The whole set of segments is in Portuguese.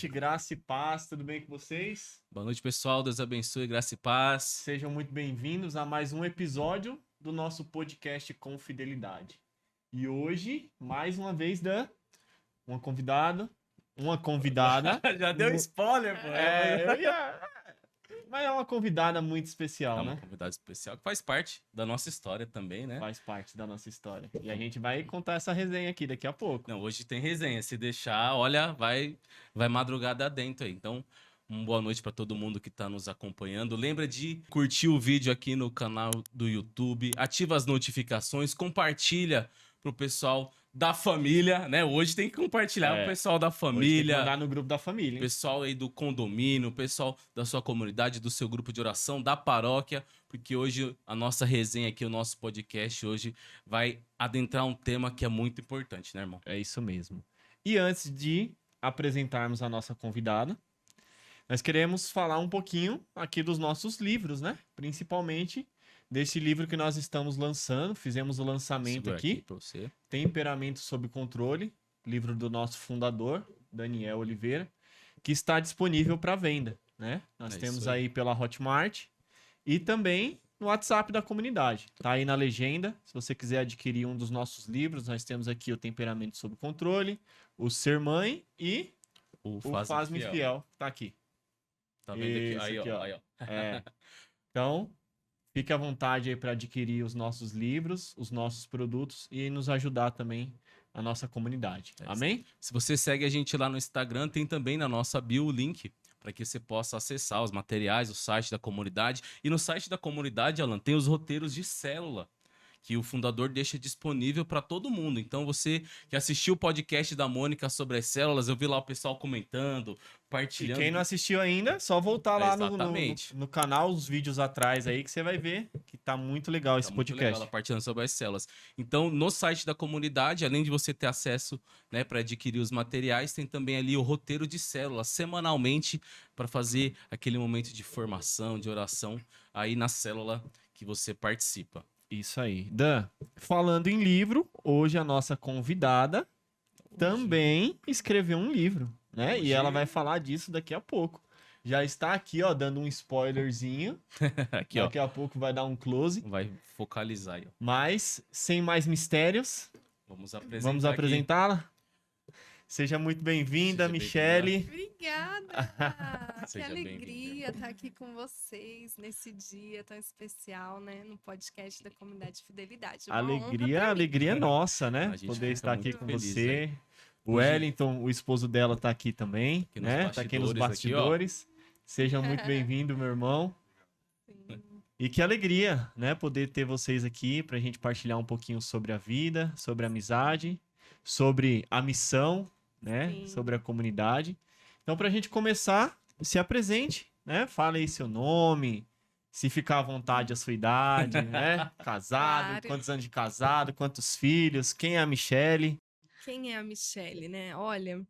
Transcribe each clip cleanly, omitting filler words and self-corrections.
noite, graça e paz, tudo bem com vocês? Boa noite, pessoal. Deus abençoe, graça e paz. Sejam muito bem-vindos a mais um episódio do nosso podcast Com Fidelidade. E hoje, mais uma vez, uma convidada. Já deu spoiler, pô. Mas é uma convidada muito especial, É uma né? convidada especial que faz parte da nossa história também, né? Faz parte da nossa história. E a gente vai contar essa resenha aqui daqui a pouco. Não, hoje tem resenha. Se deixar, olha, vai madrugada dentro aí. Então, uma boa noite para todo mundo que tá nos acompanhando. Lembra de curtir o vídeo aqui no canal do YouTube, ativa as notificações, compartilha pro pessoal da família, né? Hoje tem que compartilhar pro pessoal da Hoje tem que família. mandar no grupo da família, hein? Pessoal aí do condomínio, pessoal da sua comunidade, do seu grupo de oração, da paróquia, porque hoje a nossa resenha aqui, o nosso podcast hoje vai adentrar um tema que é muito importante, né, irmão? É isso mesmo. E antes de apresentarmos a nossa convidada, nós queremos falar um pouquinho aqui dos nossos livros, né? Principalmente desse livro que nós estamos lançando. Fizemos o lançamento Segura aqui, pra você. Temperamento sob Controle, livro do nosso fundador, Daniel Oliveira, que está disponível para venda, né? Nós É temos isso aí. aí pela Hotmart e também no WhatsApp da comunidade. Tá aí na legenda. Se você quiser adquirir um dos nossos livros, nós temos aqui o Temperamento sob Controle, o Ser Mãe e O o Faz-me Fiel. Tá aqui. Tá vendo aqui? Esse Aí, aqui, ó. Aí, ó. É. Então, fique à vontade aí para adquirir os nossos livros, os nossos produtos e nos ajudar também a nossa comunidade. Amém? Se você segue a gente lá no Instagram, tem também na nossa bio o link para que você possa acessar os materiais, o site da comunidade. E no site da comunidade, Alan, tem os roteiros de célula que o fundador deixa disponível para todo mundo. Então, você que assistiu o podcast da Mônica sobre as células, eu vi lá o pessoal comentando, E partilhando. quem não assistiu ainda, é só voltar lá Exatamente. no canal, os vídeos atrás aí, que você vai ver que tá muito legal esse Tá muito podcast. legal ela partilhando sobre as células. Então, no site da comunidade, além de você ter acesso, né, para adquirir os materiais, tem também ali o roteiro de células semanalmente para fazer aquele momento de formação, de oração aí na célula que você participa. Isso aí. Dan, falando em livro, hoje a nossa convidada também escreveu um livro, né? Hoje- E ela vai falar disso daqui a pouco. Já está aqui, ó, dando um spoilerzinho. Aqui, ó. Daqui a pouco vai dar um close. Vai focalizar aí, ó. Mas, sem mais mistérios, Vamos apresentar. vamos aqui. apresentá-la. Seja muito bem-vinda, Seja Michele. Obrigada! Que Seja alegria estar aqui com vocês nesse dia tão especial, né? No podcast da Comunidade Fidelidade. Uma honra pra mim. Alegria nossa, né? A gente Poder fica estar aqui muito com feliz, você. O Hoje- Wellington, o esposo dela, tá aqui também, Aqui nos né? Tá aqui nos bastidores, bastidores. Seja muito bem-vindo, meu irmão. Sim. E que alegria, né? Poder ter vocês aqui pra gente partilhar um pouquinho sobre a vida, sobre a amizade, sobre a missão, né? Sim. Sobre a comunidade. Então, pra gente começar, se apresente, né? Fale aí seu nome, se ficar à vontade a sua idade, né? Casado, Claro. quantos anos de casado, quantos filhos, quem é a Michele? Quem é a Michele, né? Olha,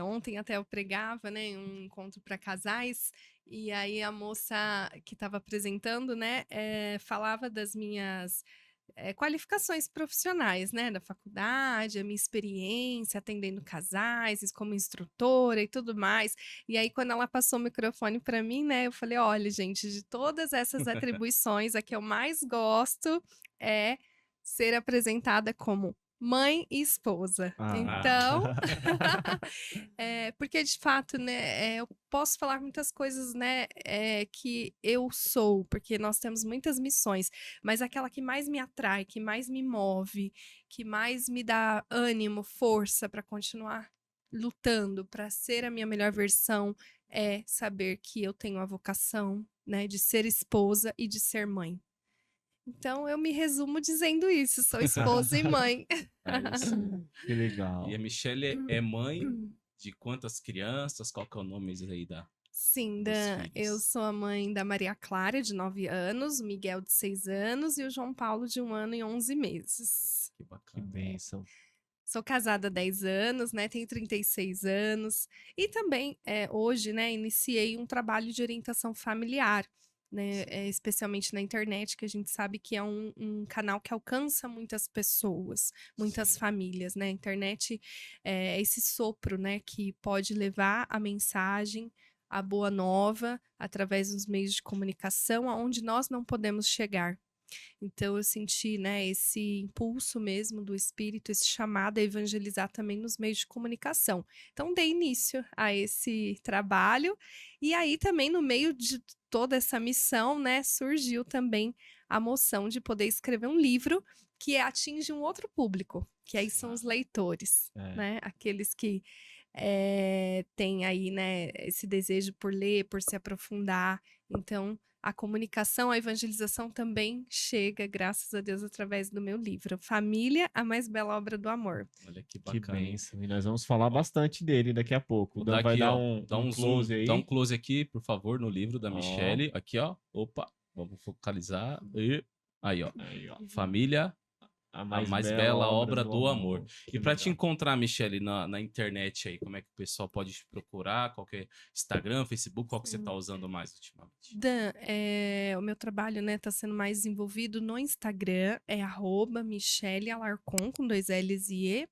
ontem até eu pregava, né, em um encontro para casais, e aí a moça que estava apresentando, né, falava das minhas qualificações profissionais, né, da faculdade, a minha experiência atendendo casais, como instrutora e tudo mais. E aí, quando ela passou o microfone para mim, né, eu falei: olha, gente, de todas essas atribuições, a que eu mais gosto é ser apresentada como mãe e esposa. Então, porque de fato, né, eu posso falar muitas coisas, né, que eu sou, porque nós temos muitas missões, mas aquela que mais me atrai, que mais me move, que mais me dá ânimo, força para continuar lutando, para ser a minha melhor versão, é saber que eu tenho a vocação, né, de ser esposa e de ser mãe. Então, eu me resumo dizendo isso, sou esposa e mãe. É isso. Que legal. E a Michele é mãe de quantas crianças? Qual que é o nome aí da... Sim, dos Dan, filhos? eu sou a mãe da Maria Clara, de 9 anos, o Miguel, de 6 anos, e o João Paulo, de 1 ano e 11 meses. Que Que bacana. bênção. Sou casada há 10 anos, né? Tenho 36 anos. E também, hoje, né, iniciei um trabalho de orientação familiar. né? Especialmente na internet, que a gente sabe que é um canal que alcança muitas pessoas, muitas Sim. famílias, né? A internet é esse sopro, né? Que pode levar a mensagem, a boa nova, através dos meios de comunicação, aonde nós não podemos chegar. Então eu senti, né, esse impulso mesmo do espírito, esse chamado a evangelizar também nos meios de comunicação. Então dei início a esse trabalho e aí também no meio de toda essa missão, né, surgiu também a moção de poder escrever um livro que atinge um outro público, que aí são os leitores, É. né, aqueles que têm aí, né, esse desejo por ler, por se aprofundar. Então a comunicação, a evangelização também chega, graças a Deus, através do meu livro, Família, a mais bela obra do amor. Olha que Que bacana, hein? bênção. E nós vamos falar bastante dele daqui a pouco. O Vou Dan dar vai aqui, dar ó. um, Dá um um zoom, close dá um aí. close aqui, por favor, no livro da Ó. Michele. Aqui, ó. Opa, vamos focalizar. E aí, ó. Aí, ó. Família, A a mais mais bela bela obra obra do amor. Que E para te legal. encontrar, Michele, na internet aí, como é que o pessoal pode te procurar? Qual que é Instagram, Facebook, qual que você Sim. tá usando mais ultimamente? Dan, o meu trabalho, né, tá sendo mais desenvolvido no Instagram, é @Michele Alarcon, com 2 L's e E,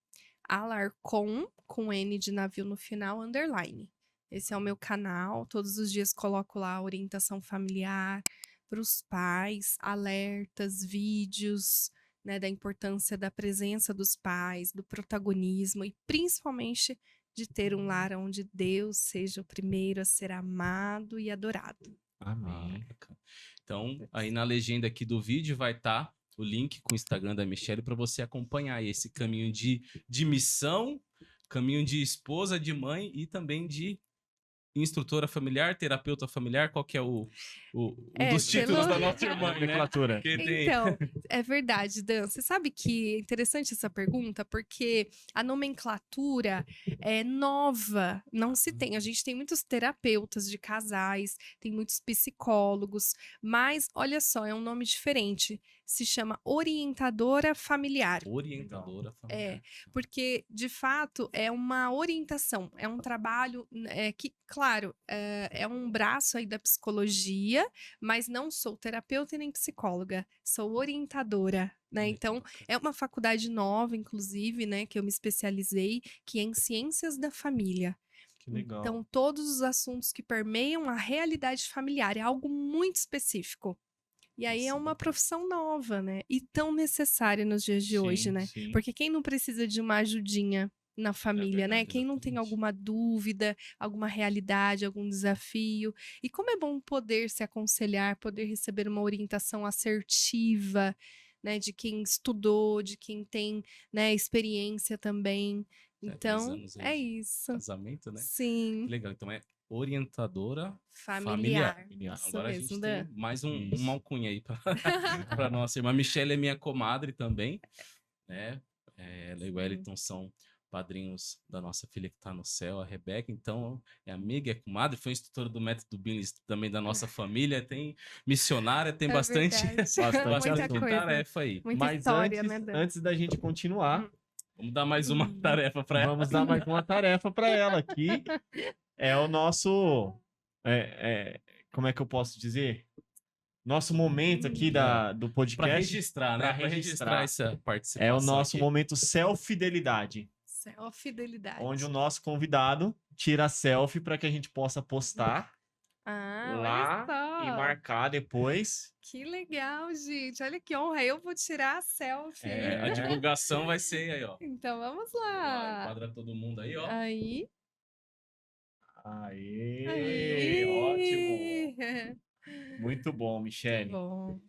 Alarcon, com N de navio no final, underline. Esse é o meu canal, todos os dias coloco lá orientação familiar para os pais, alertas, vídeos, né, da importância da presença dos pais, do protagonismo e principalmente de ter um lar onde Deus seja o primeiro a ser amado e adorado. Ah, Amém. bacana. Então, aí na legenda aqui do vídeo vai estar o link com o Instagram da Michele para você acompanhar aí esse caminho de missão, caminho de esposa, de mãe e também de instrutora familiar, terapeuta familiar. Qual que é um dos títulos pelo da nossa irmã, né? Nomenclatura. Que tem... Então, é verdade, Dan. Você sabe que é interessante essa pergunta, porque a nomenclatura é nova, não se tem. A gente tem muitos terapeutas de casais, tem muitos psicólogos, mas olha só, é um nome diferente. Se chama orientadora familiar. Orientadora familiar. Porque, de fato, é uma orientação, é um trabalho que, claro, é um braço aí da psicologia, mas não sou terapeuta e nem psicóloga, sou orientadora, né? Olha que Então, bacana. é uma faculdade nova, inclusive, né, que eu me especializei, que é em ciências da família. Que legal. Então, todos os assuntos que permeiam a realidade familiar, é algo muito específico. E aí é Nossa, uma bacana. profissão nova, né? E tão necessária nos dias de hoje, Sim, né? sim. Porque quem não precisa de uma ajudinha na família, né? verdade, Quem não tem exatamente. alguma dúvida, alguma realidade, algum desafio. E como é bom poder se aconselhar, poder receber uma orientação assertiva, né? De quem estudou, de quem tem, né, experiência também. Já 10 Então, anos aí é de isso. casamento, né? Que Sim. legal. Então é orientadora Familiar. Familiar. Isso Agora a mesmo, gente Dan. tem mais Isso. uma alcunha aí para nossa irmã. Michele é minha comadre também, né? Ela e o Wellington são padrinhos da nossa filha que está no céu, a Rebeca. Então, é amiga, é comadre, foi instrutora do método Billings também da nossa família. Tem missionária, tem É bastante, verdade. Bastante Muita assunto. coisa. tarefa aí. Muita Mas história, antes, né, Dan? antes da gente continuar, Vamos dar mais uma tarefa para ela. vamos dar mais uma tarefa para ela aqui. É o nosso. Como é que eu posso dizer? Nosso momento aqui do Para podcast. registrar, né? Pra Para registrar registrar. essa participação. É o nosso aqui. momento self-fidelidade. Self-fidelidade. Onde o nosso convidado tira selfie para que a gente possa postar Ah, lá olha e só. marcar depois. Que legal, gente. Olha que honra. Eu vou tirar a selfie. A divulgação vai ser aí, ó. Então vamos Vamos lá, lá. enquadra todo mundo aí, ó. Aí. Aê, ótimo. Aí. Muito bom, Que Michele. bom.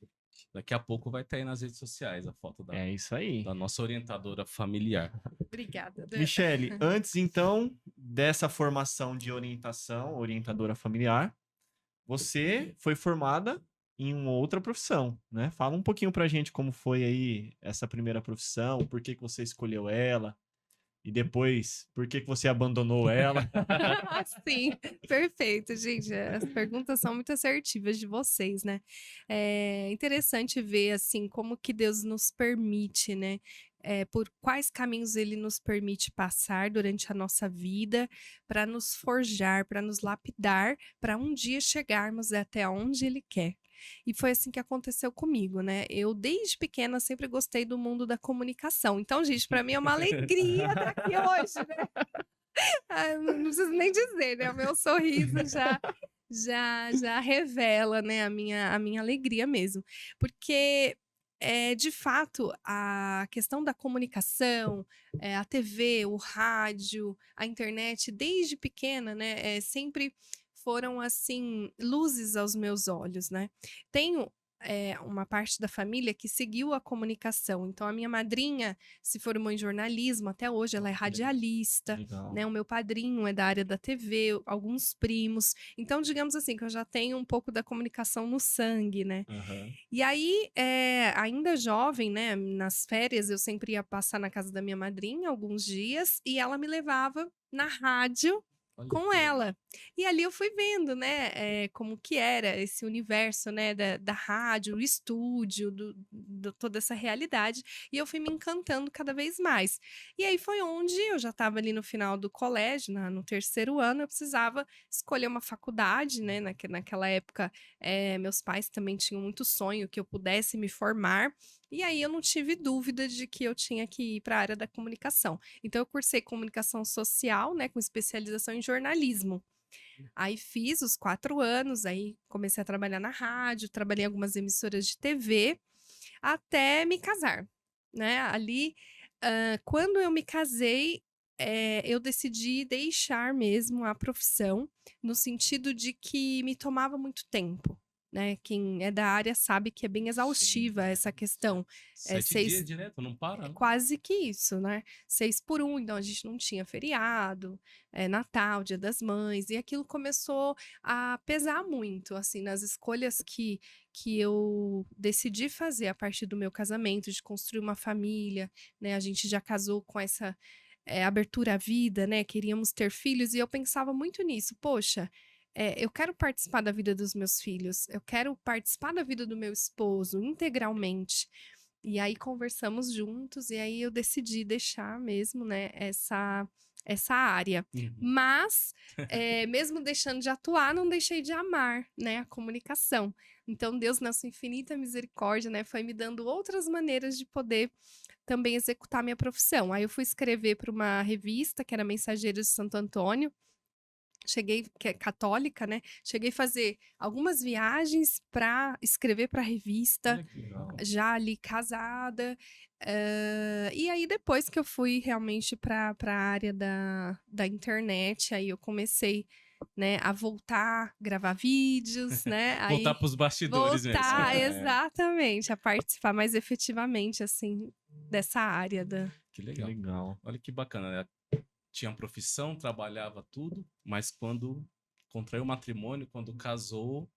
Daqui a pouco vai estar aí nas redes sociais a foto É isso aí. da nossa orientadora familiar. Obrigada, Dan. Michele, antes então dessa formação de orientação, orientadora familiar, você foi formada em uma outra profissão, né? Fala um pouquinho pra gente como foi aí essa primeira profissão, por que que você escolheu ela e depois por que que você abandonou ela. Sim, perfeito, gente. As perguntas são muito assertivas de vocês, né? É interessante ver, assim, como que Deus nos permite, né? por quais caminhos ele nos permite passar durante a nossa vida, para nos forjar, para nos lapidar, para um dia chegarmos até onde ele quer. E foi assim que aconteceu comigo, né? Eu, desde pequena, sempre gostei do mundo da comunicação. Então, gente, para mim é uma alegria estar aqui hoje, né? Ah, não preciso nem dizer, né? O meu sorriso já revela, né, a minha alegria mesmo. Porque, de fato, a questão da comunicação, a TV, o rádio, a internet, desde pequena, né, sempre foram, assim, luzes aos meus olhos, né. Tenho, uma parte da família que seguiu a comunicação, então a minha madrinha se formou em jornalismo, até hoje ela é radialista, Legal. né, o meu padrinho é da área da TV, alguns primos. Então, digamos assim, que eu já tenho um pouco da comunicação no sangue, né. Aham. E aí, ainda jovem, né, nas férias eu sempre ia passar na casa da minha madrinha alguns dias, e ela me levava na rádio Olha com que legal. ela. E ali eu fui vendo, né, como que era esse universo, né, da rádio, o estúdio, toda essa realidade, e eu fui me encantando cada vez mais. E aí foi onde eu já estava ali no final do colégio, no terceiro ano, eu precisava escolher uma faculdade, né, naquela época, meus pais também tinham muito sonho que eu pudesse me formar, e aí eu não tive dúvida de que eu tinha que ir para a área da comunicação. Então eu cursei comunicação social, né, com especialização em jornalismo. Aí fiz os 4 anos, aí comecei a trabalhar na rádio, trabalhei em algumas emissoras de TV, até me casar, né. Ali, quando eu me casei, eu decidi deixar mesmo a profissão, no sentido de que me tomava muito tempo, né. Quem é da área sabe que é bem Sim, exaustiva essa questão. É 7 dias 6 direto, não para, é né? quase que isso, né, 6 por 1, então a gente não tinha feriado, Natal, Dia das Mães, e aquilo começou a pesar muito, assim, nas escolhas que eu decidi fazer a partir do meu casamento, de construir uma família, né, a gente já casou com essa, abertura à vida, né, queríamos ter filhos e eu pensava muito nisso: "Poxa, eu quero participar da vida dos meus filhos, eu quero participar da vida do meu esposo integralmente". E aí conversamos juntos, e aí eu decidi deixar mesmo, né, essa área. Uhum. Mas, mesmo deixando de atuar, não deixei de amar, né, a comunicação. Então Deus, na sua infinita misericórdia, né, foi me dando outras maneiras de poder também executar minha profissão. Aí eu fui escrever para uma revista, que era Mensageiros de Santo Antônio, cheguei, que é católica, né, cheguei a fazer algumas viagens para escrever para a revista, Olha que legal. já ali casada, e aí depois que eu fui realmente para a área da internet, aí eu comecei, né, a voltar, gravar vídeos, né, Voltar aí para os bastidores mesmo. voltar exatamente, a participar mais efetivamente, assim, dessa área da Que Que legal. legal. Olha que bacana, né? Tinha profissão, trabalhava tudo, mas quando contraiu o matrimônio, quando casou,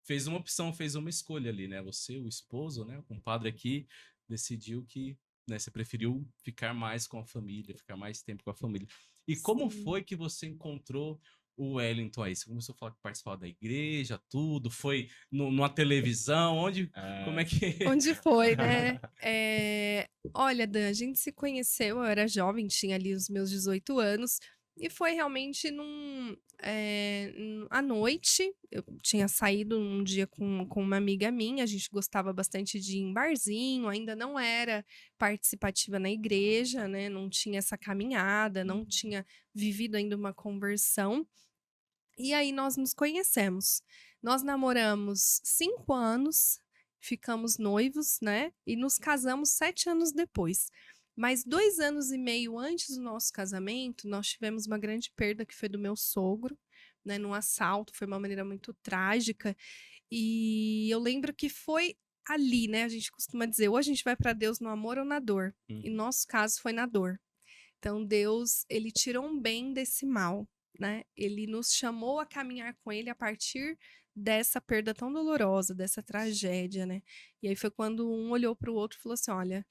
fez uma opção, fez uma escolha ali, né? Você, o esposo, né? O compadre aqui decidiu que, né, você preferiu ficar mais com a família, ficar mais tempo com a família. E como sim. foi que você encontrou o Wellington aí? Você começou a falar que participava da igreja, tudo, foi numa televisão, onde, como É. é que... Onde foi, né? Olha, Dan, a gente se conheceu, eu era jovem, tinha ali os meus 18 anos, e foi realmente à noite, eu tinha saído um dia com uma amiga minha, a gente gostava bastante de ir em barzinho, ainda não era participativa na igreja, né? Não tinha essa caminhada, não tinha vivido ainda uma conversão. E aí nós nos conhecemos. Nós namoramos 5 anos, ficamos noivos, né, e nos casamos 7 anos depois. Mas 2 anos e meio antes do nosso casamento, nós tivemos uma grande perda que foi do meu sogro, né, num assalto, foi uma maneira muito trágica. E eu lembro que foi ali, né, a gente costuma dizer: ou a gente vai para Deus no amor ou na dor. E no Uhum. nosso caso foi na dor. Então Deus, ele tirou um bem desse mal, né? Ele nos chamou a caminhar com ele a partir dessa perda tão dolorosa, dessa tragédia, né? E aí foi quando um olhou para o outro e falou assim: olha,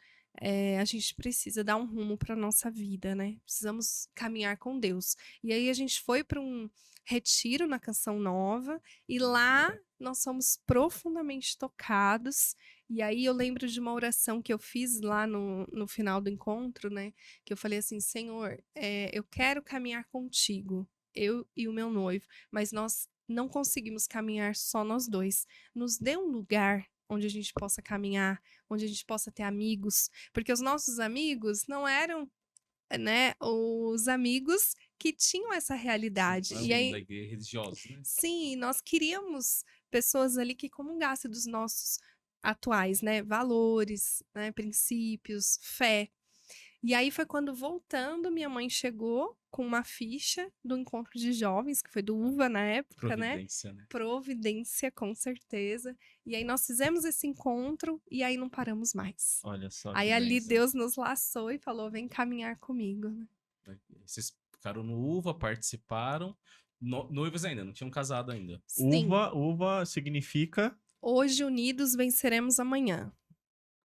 a gente precisa dar um rumo para nossa vida, né? Precisamos caminhar com Deus. E aí a gente foi para um retiro na Canção Nova e lá nós fomos profundamente tocados E aí eu lembro de uma oração que eu fiz lá no final do encontro, né? Que eu falei assim, Senhor, eu quero caminhar contigo, eu e o meu noivo, mas nós não conseguimos caminhar só nós dois. Nos dê um lugar onde a gente possa caminhar, onde a gente possa ter amigos, porque os nossos amigos não eram, né, os amigos que tinham essa realidade. Sim, E aí, da igreja religiosa, né? sim, nós queríamos pessoas ali que comungassem dos nossos atuais, né, valores, né, princípios, fé. E aí foi quando, voltando, minha mãe chegou com uma ficha do encontro de jovens, que foi do UVA na época, né? Providência, né? Providência, com certeza. E aí nós fizemos esse encontro e aí não paramos mais. Olha só Aí que ali bênção. Deus nos laçou e falou: vem caminhar comigo, né? Vocês ficaram no UVA, participaram. Noivos ainda, não tinham casado ainda. Sim. Uva significa Hoje unidos venceremos amanhã.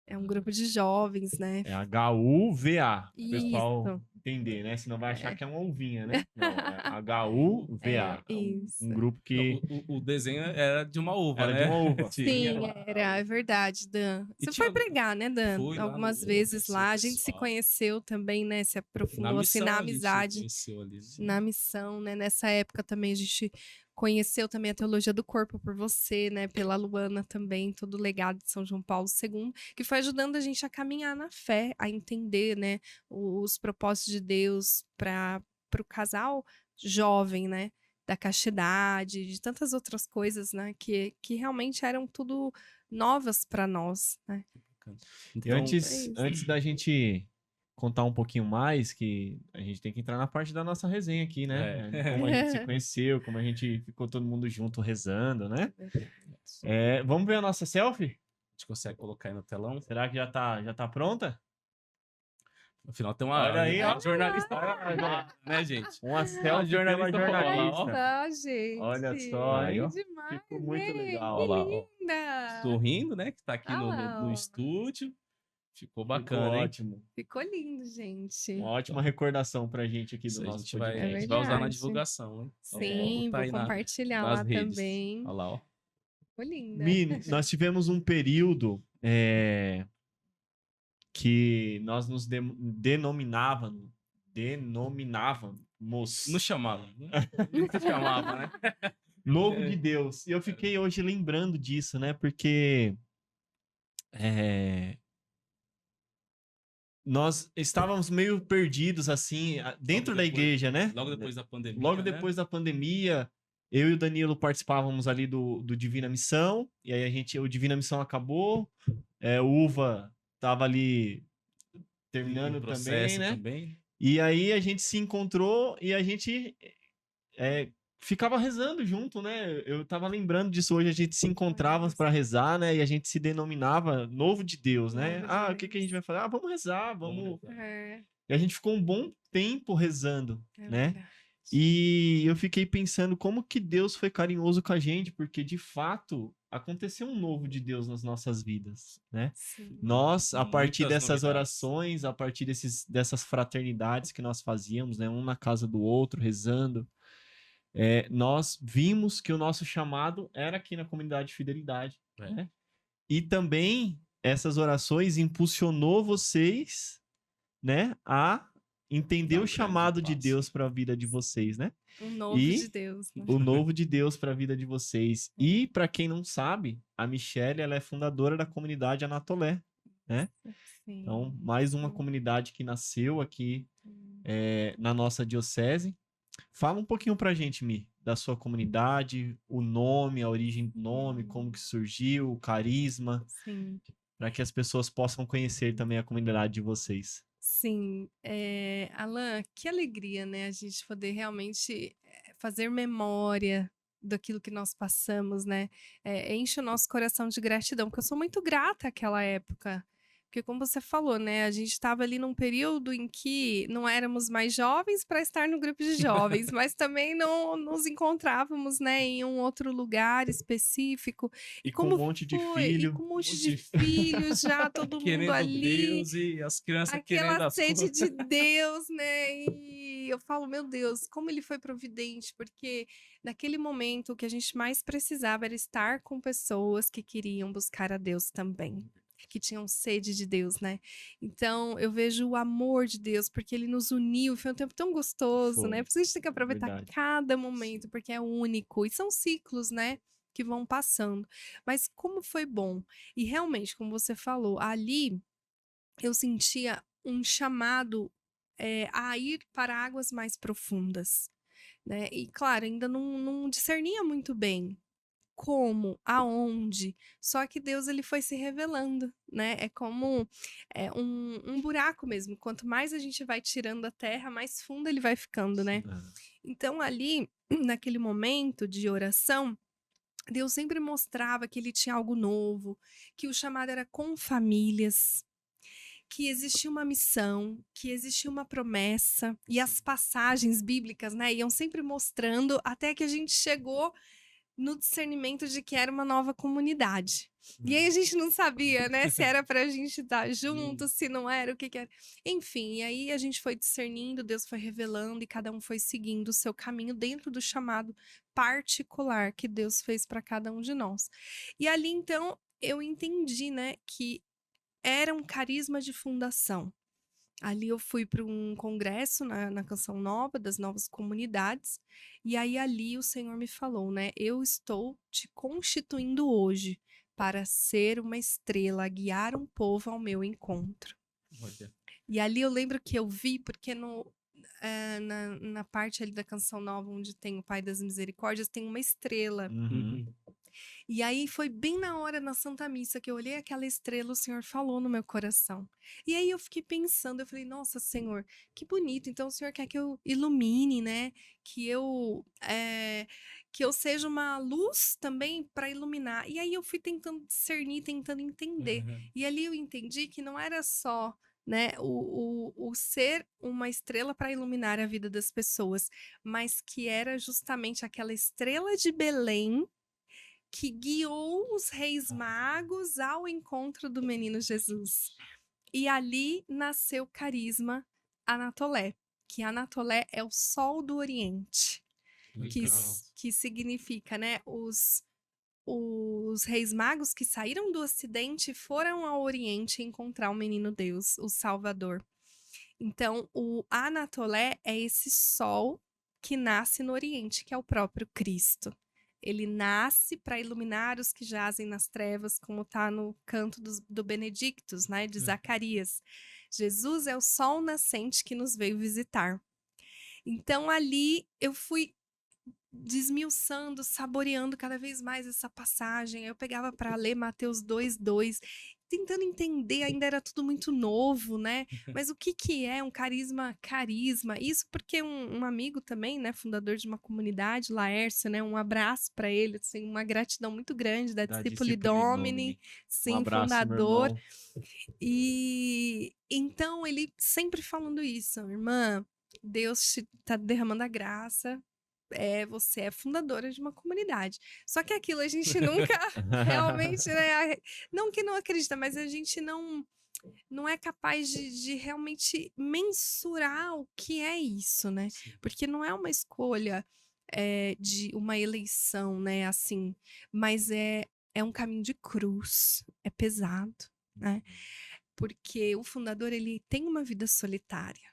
É um grupo de jovens, né? é H-U-V-A. O pessoal Isso. entender, né? Senão vai achar É. que é uma uvinha, né? Não, é H-U-V-A. É, isso. Um grupo que O desenho era de uma uva, era né? de uma uva. Sim, era, é verdade, Dan. E Você tinha foi pregar, né, Dan? Fui lá Algumas no vezes conheci o lá. A gente se pessoal. conheceu também, né? Se Na aprofundou assim missão na a gente amizade, conheceu ali. Né? na missão, né? Nessa época também a gente conheceu também a teologia do corpo por você, né? Pela Luana também, todo o legado de São João Paulo II, que foi ajudando a gente a caminhar na fé, a entender, né? Os propósitos de Deus para o casal jovem, né? Da castidade, de tantas outras coisas, né? Que realmente eram tudo novas para nós, né? E Então, é antes, isso. antes da gente contar um pouquinho mais, que a gente tem que entrar na parte da nossa resenha aqui, né? Como a gente se conheceu, como a gente ficou todo mundo junto rezando, né? Vamos ver a nossa selfie? a gente consegue colocar aí no telão. Será que já tá pronta? No final tem uma Olha aí, ó. jornalista, né, gente? Uma A selfie pela jornalista jornalista. Nossa, gente. Olha só, Aí, hein? ó. Demais, Ficou muito hein? legal. Que Olha lá, ó. linda! Sorrindo, né? Que tá aqui Ah no lá, ó. estúdio. Ficou Ficou bacana, hein? ótimo. Ficou lindo, gente. Uma ótima recordação pra gente aqui do Isso a nosso gente vai, podcast. a gente vai usar na verdade. divulgação, hein? Sim, Tá vou aí compartilhar nas lá redes. também. Olha lá, ó. Ficou linda. Mi, nós tivemos um período que nós nos denominávamos. Nos chamava, né? Nos chamava, né? Novo de Deus. E eu fiquei hoje lembrando disso, né? Porque nós estávamos meio perdidos, assim, dentro da igreja, né? Logo depois da pandemia. Logo depois da pandemia, eu e o Danilo participávamos ali do Divina Missão, e aí o Divina Missão acabou, o UVA tava ali terminando Em também, processo né? também. E aí a gente se encontrou e a gente ficava rezando junto, né? Eu tava lembrando disso hoje, a gente se encontrava para rezar, né? E a gente se denominava Novo de Deus, né? Novo de O que a gente vai fazer? Vamos rezar, vamos... É, E a gente ficou um bom tempo rezando, né? verdade. E eu fiquei pensando como que Deus foi carinhoso com a gente, porque de fato aconteceu um novo de Deus nas nossas vidas, né? Sim. Nós, a partir Muitas dessas novidades. orações, a partir dessas fraternidades que nós fazíamos, né? Um na casa do outro, rezando, nós vimos que o nosso chamado era aqui na comunidade de Fidelidade, né? E também essas orações impulsionou vocês, né, a entender Dá um o chamado grande de passo. Deus para a vida de vocês, né? Um novo E de Deus, né? o novo de Deus para a vida de vocês. E para quem não sabe, a Michelle, ela é fundadora da comunidade Anatolé, né? Sim. Então, mais uma comunidade que nasceu aqui na nossa diocese. Fala um pouquinho pra gente, Mi, da sua comunidade, o nome, a origem do nome, como que surgiu, o carisma, Sim. para que as pessoas possam conhecer também a comunidade de vocês. Sim, Alan, que alegria, né? A gente poder realmente fazer memória daquilo que nós passamos, né? Enche o nosso coração de gratidão, porque eu sou muito grata àquela época, Porque como você falou, né, a gente estava ali num período em que não éramos mais jovens para estar no grupo de jovens, mas também não nos encontrávamos, né, em um outro lugar específico. E E com um como monte de foi? E filho. com um monte de filhos já, todo mundo Querendo ali. Deus e as crianças Aquela querendo as sede coisas. de Deus, né? E eu falo, meu Deus, como ele foi providente, porque naquele momento o que a gente mais precisava era estar com pessoas que queriam buscar a Deus também, que tinham sede de Deus, né? Então eu vejo o amor de Deus, porque ele nos uniu, foi um tempo tão gostoso, né? Foi, Por isso a gente tem que aproveitar verdade. cada momento, porque é único, e são ciclos, né? Que vão passando. Mas como foi bom. E realmente, como você falou, ali eu sentia um chamado, a ir para águas mais profundas, né. E claro, ainda não discernia muito bem como, aonde, só que Deus ele foi se revelando, né. É como, um buraco mesmo, quanto mais a gente vai tirando a terra, mais fundo ele vai ficando, né. Ah, Então ali, naquele momento de oração, Deus sempre mostrava que ele tinha algo novo, que o chamado era com famílias, que existia uma missão, que existia uma promessa, e as Sim. passagens bíblicas, né, iam sempre mostrando até que a gente chegou no discernimento de que era uma nova comunidade. E aí a gente não sabia, né, se era pra gente estar junto, se não era, o que que era. Enfim, e aí a gente foi discernindo, Deus foi revelando e cada um foi seguindo o seu caminho dentro do chamado particular que Deus fez para cada um de nós. E ali então eu entendi, né, que era um carisma de fundação. Ali eu fui para um congresso na Canção Nova, das novas comunidades, e aí ali o Senhor me falou, né: "Eu estou te constituindo hoje para ser uma estrela, a guiar um povo ao meu encontro". Olha. E ali eu lembro que eu vi, porque na parte ali da Canção Nova, onde tem o Pai das Misericórdias, tem uma estrela. uhum. E aí foi bem na hora, na Santa Missa, que eu olhei aquela estrela, o Senhor falou no meu coração. E aí eu fiquei pensando, eu falei, nossa, Senhor, que bonito. Então o Senhor quer que eu ilumine, né? Que eu seja uma luz também para iluminar. E aí eu fui tentando discernir, tentando entender. Uhum. E ali eu entendi que não era só, né, o ser uma estrela para iluminar a vida das pessoas, mas que era justamente aquela estrela de Belém que guiou os reis magos ao encontro do menino Jesus. E ali nasceu o carisma Anatolé, que Anatolé é o sol do Oriente, Legal. que significa, né, os reis magos que saíram do Ocidente foram ao Oriente encontrar o menino Deus, o Salvador. Então, o Anatolé é esse sol que nasce no Oriente, que é o próprio Cristo. Ele nasce para iluminar os que jazem nas trevas, como está no canto do Benedictus, né, de Zacarias. Jesus é o sol nascente que nos veio visitar. Então, ali eu fui desmiuçando, saboreando cada vez mais essa passagem. Eu pegava para ler Mateus 2:2, tentando entender, ainda era tudo muito novo, né? Mas o que que é um carisma? Carisma. Isso porque um amigo também, né, fundador de uma comunidade, Laércio, né, um abraço para ele, assim, uma gratidão muito grande da Da Discipuli Discipuli Domini, Domini. Um sim, abraço, meu fundador. irmão. E então ele sempre falando isso, irmã, Deus está derramando a graça, você é fundadora de uma comunidade. Só que aquilo a gente nunca realmente, né, não que não acredita, mas a gente não é capaz de realmente mensurar o que é isso, né? Sim. Porque não é uma escolha, de uma eleição, né, assim, mas é um caminho de cruz, é pesado, né? Porque o fundador, ele tem uma vida solitária.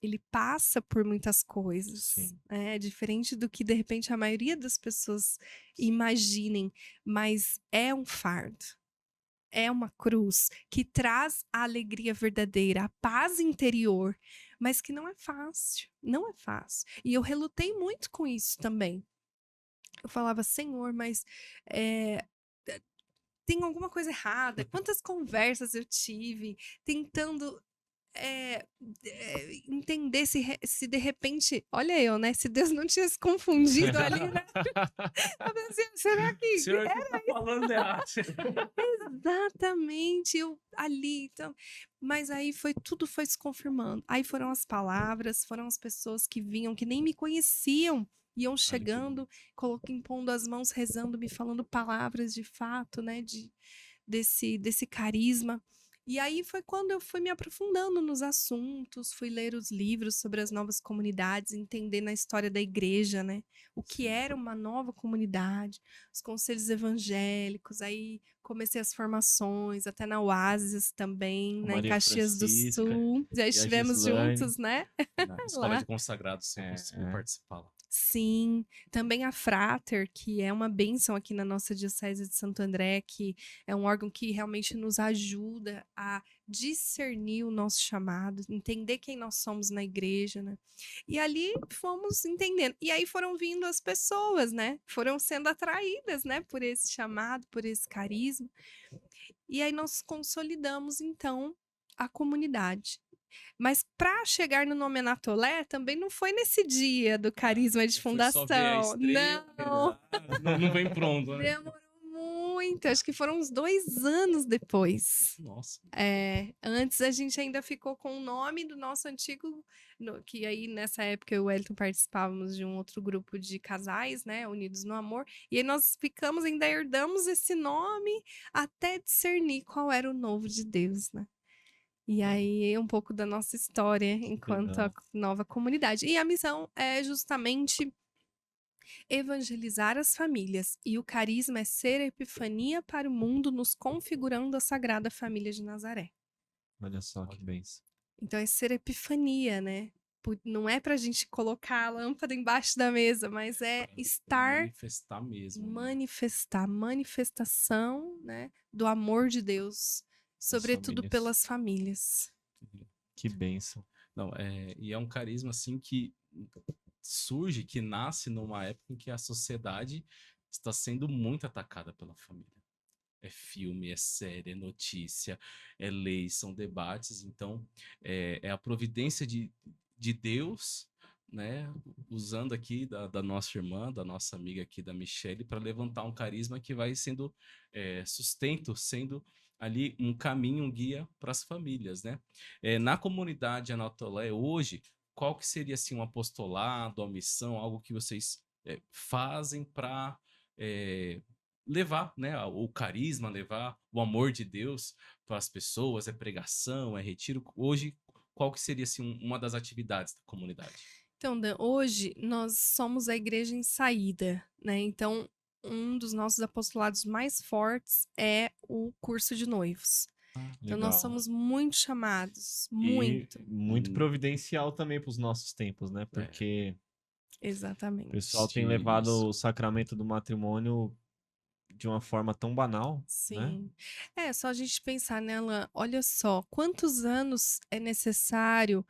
Ele passa por muitas coisas, Sim. diferente do que de repente a maioria das pessoas imaginem, mas é um fardo, é uma cruz que traz a alegria verdadeira, a paz interior, mas que não é fácil, não é fácil. E eu relutei muito com isso também. Eu falava, Senhor, mas tem alguma coisa errada. Quantas conversas eu tive tentando entender se de repente, olha eu, né? Se Deus não tinha se confundido ali, né? Eu pensei, será O que senhor que tá falando errado. Exatamente, eu ali, então, mas aí tudo foi se confirmando. Aí foram as palavras, foram as pessoas que vinham, que nem me conheciam, iam Olha que chegando, lindo. impondo as mãos, rezando, me falando palavras de fato, né, desse carisma. E aí foi quando eu fui me aprofundando nos assuntos, fui ler os livros sobre as novas comunidades, entender na história da igreja, né? O que Sim. era uma nova comunidade, os conselhos evangélicos, aí comecei as formações, até na Oasis também, Com né, em Maria Caxias do Francisca Sul. Já e a estivemos Gislaine. juntos, né? Na escola de Lá. consagrados eu costumo É. participar lá. Sim, também a Frater, que é uma bênção aqui na nossa Diocese de Santo André, que é um órgão que realmente nos ajuda a discernir o nosso chamado, entender quem nós somos na igreja, né? E ali fomos entendendo. E aí foram vindo as pessoas, né? Foram sendo atraídas, né, por esse chamado, por esse carisma. E aí nós consolidamos, então, a comunidade. Mas para chegar no nome Anatolé, também não foi nesse dia do carisma de Não foi só ver a fundação. estrela. Não, Não vem pronto, né? demorou muito. Acho que foram uns 2 anos depois. Nossa. Antes a gente ainda ficou com o nome do nosso antigo, que aí nessa época eu e o Wellington participávamos de um outro grupo de casais, né, Unidos no Amor, e aí nós ficamos, ainda herdamos esse nome até discernir qual era o novo de Deus, né? E aí um pouco da nossa história enquanto a legal. nova comunidade. E a missão é justamente evangelizar as famílias, e o carisma é ser a epifania para o mundo, nos configurando a Sagrada Família de Nazaré. Olha só que bênção. Então é ser epifania, né? Não é pra gente colocar a lâmpada embaixo da mesa, mas é estar, Manifestar mesmo. Né? manifestar, manifestação, né, do amor de Deus, sobretudo famílias. pelas famílias. Que bênção. Não, e é um carisma assim que surge, que nasce numa época em que a sociedade está sendo muito atacada pela família. É filme, é série, é notícia, é lei, são debates. Então, é a providência de Deus, né, usando aqui da nossa irmã, da nossa amiga aqui, da Michelle, para levantar um carisma que vai sendo sustento, sendo ali um caminho, um guia para as famílias, né? Na comunidade Anatolé hoje, qual que seria assim um apostolado, uma missão, algo que vocês fazem para levar, né, o carisma, levar o amor de Deus para as pessoas? É pregação, é retiro? Hoje, qual que seria assim uma das atividades da comunidade? Então, Dan, hoje nós somos a igreja em saída, né? Então, um dos nossos apostolados mais fortes é o curso de noivos. Então, nós Legal. somos muito chamados, E muito. muito providencial também para os nossos tempos, né? É. Porque o Exatamente. pessoal tem levado Isso. o sacramento do matrimônio de uma forma tão banal, né? Sim. Só a gente pensar nela, olha só, quantos anos é necessário,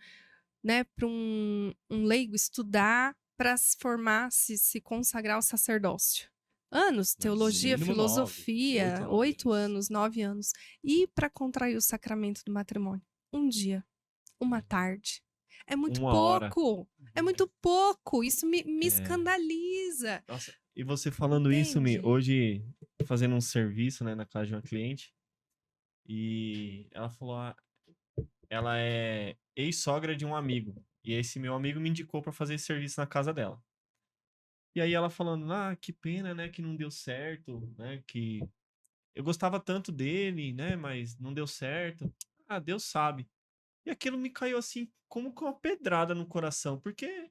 né, para um leigo estudar para se formar, se consagrar ao sacerdócio? Anos, Mas teologia, mínimo 9, 8 filosofia, a 9 8 anos. anos, 9 anos. E para contrair o sacramento do matrimônio? Um dia, uma tarde. É muito Uma hora. pouco. É muito pouco. Isso me É. escandaliza. Nossa, e você falando isso, Mi, Entende? hoje fazendo um serviço, né, na casa de uma cliente, e ela falou, ela é ex-sogra de um amigo, e esse meu amigo me indicou para fazer esse serviço na casa dela. E aí ela falando, que pena, né, que não deu certo, né, que eu gostava tanto dele, né, mas não deu certo. Deus sabe. E aquilo me caiu assim, como com uma pedrada no coração, porque eu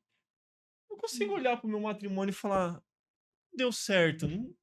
não consigo olhar pro meu matrimônio e falar, deu certo. Não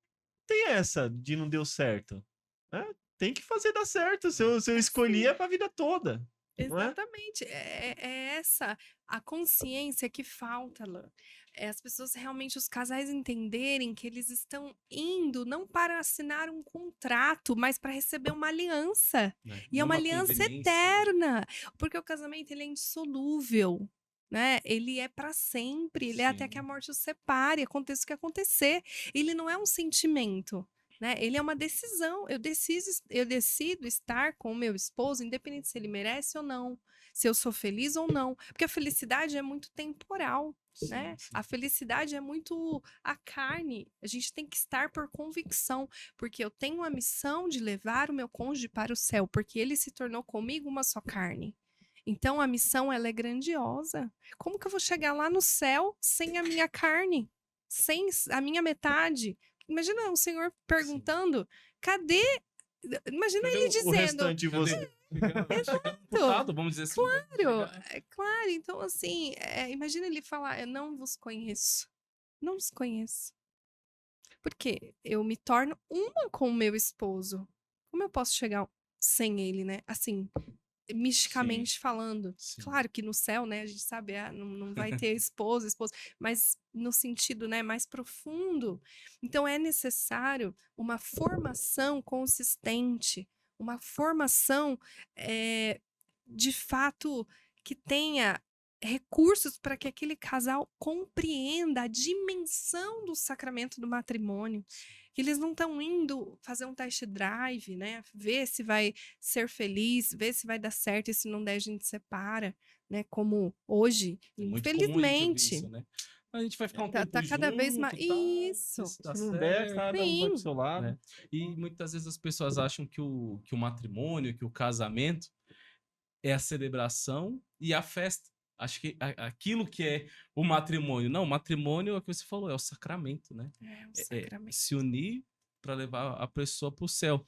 tem essa de não deu certo, né? Tem que fazer dar certo. Se eu escolhi é pra vida toda, não é? Exatamente. É essa a consciência que falta, Lã. As pessoas realmente, os casais entenderem que eles estão indo não para assinar um contrato, mas para receber uma aliança. Né? E é Não uma uma aliança conveniência, né? eterna, porque o casamento ele é indissolúvel. Né? Ele é para sempre, ele é até que a Sim. morte os separe, aconteça o que acontecer. Ele não é um sentimento, né? Ele é uma decisão. Eu decido estar com o meu esposo, independente se ele merece ou não, se eu sou feliz ou não. Porque a felicidade é muito temporal, né? Sim. A felicidade é muito a carne. A gente tem que estar por convicção, porque eu tenho a missão de levar o meu cônjuge para o céu, porque ele se tornou comigo uma só carne. Então a missão ela é grandiosa. Como que eu vou chegar lá no céu sem a minha carne, sem a minha metade? Imagina um senhor perguntando, cadê? Imagina Cadê ele o dizendo, restante de você? Chega amputado, vamos dizer assim. né? claro, Chega- é claro. Então assim, imagina ele falar, eu não vos conheço, não vos conheço, porque eu me torno uma com o meu esposo. Como eu posso chegar sem ele, né? Assim, Sim, misticamente falando. sim. Claro que no céu, né, a gente sabe, não vai ter esposa, mas no sentido, né, mais profundo. Então é necessário uma formação consistente, uma formação de fato que tenha recursos para que aquele casal compreenda a dimensão do sacramento do matrimônio. Que eles não estão indo fazer um test drive, né? Ver se vai ser feliz, ver se vai dar certo e se não der a gente separa, né? Como hoje, É muito comum a gente ouvir infelizmente, isso, né? A gente vai ficar um tá, tempo tá cada vez mais. junto, tal, ver Isso. se dá Se não der, certo, cada um vai pro Sim. seu lado. né? E muitas vezes as pessoas acham que o matrimônio, que o casamento é a celebração e a festa. Acho que aquilo que é o matrimônio. Não, o matrimônio é o que você falou, é o sacramento, né? É um É sacramento. se unir para levar a pessoa para o céu.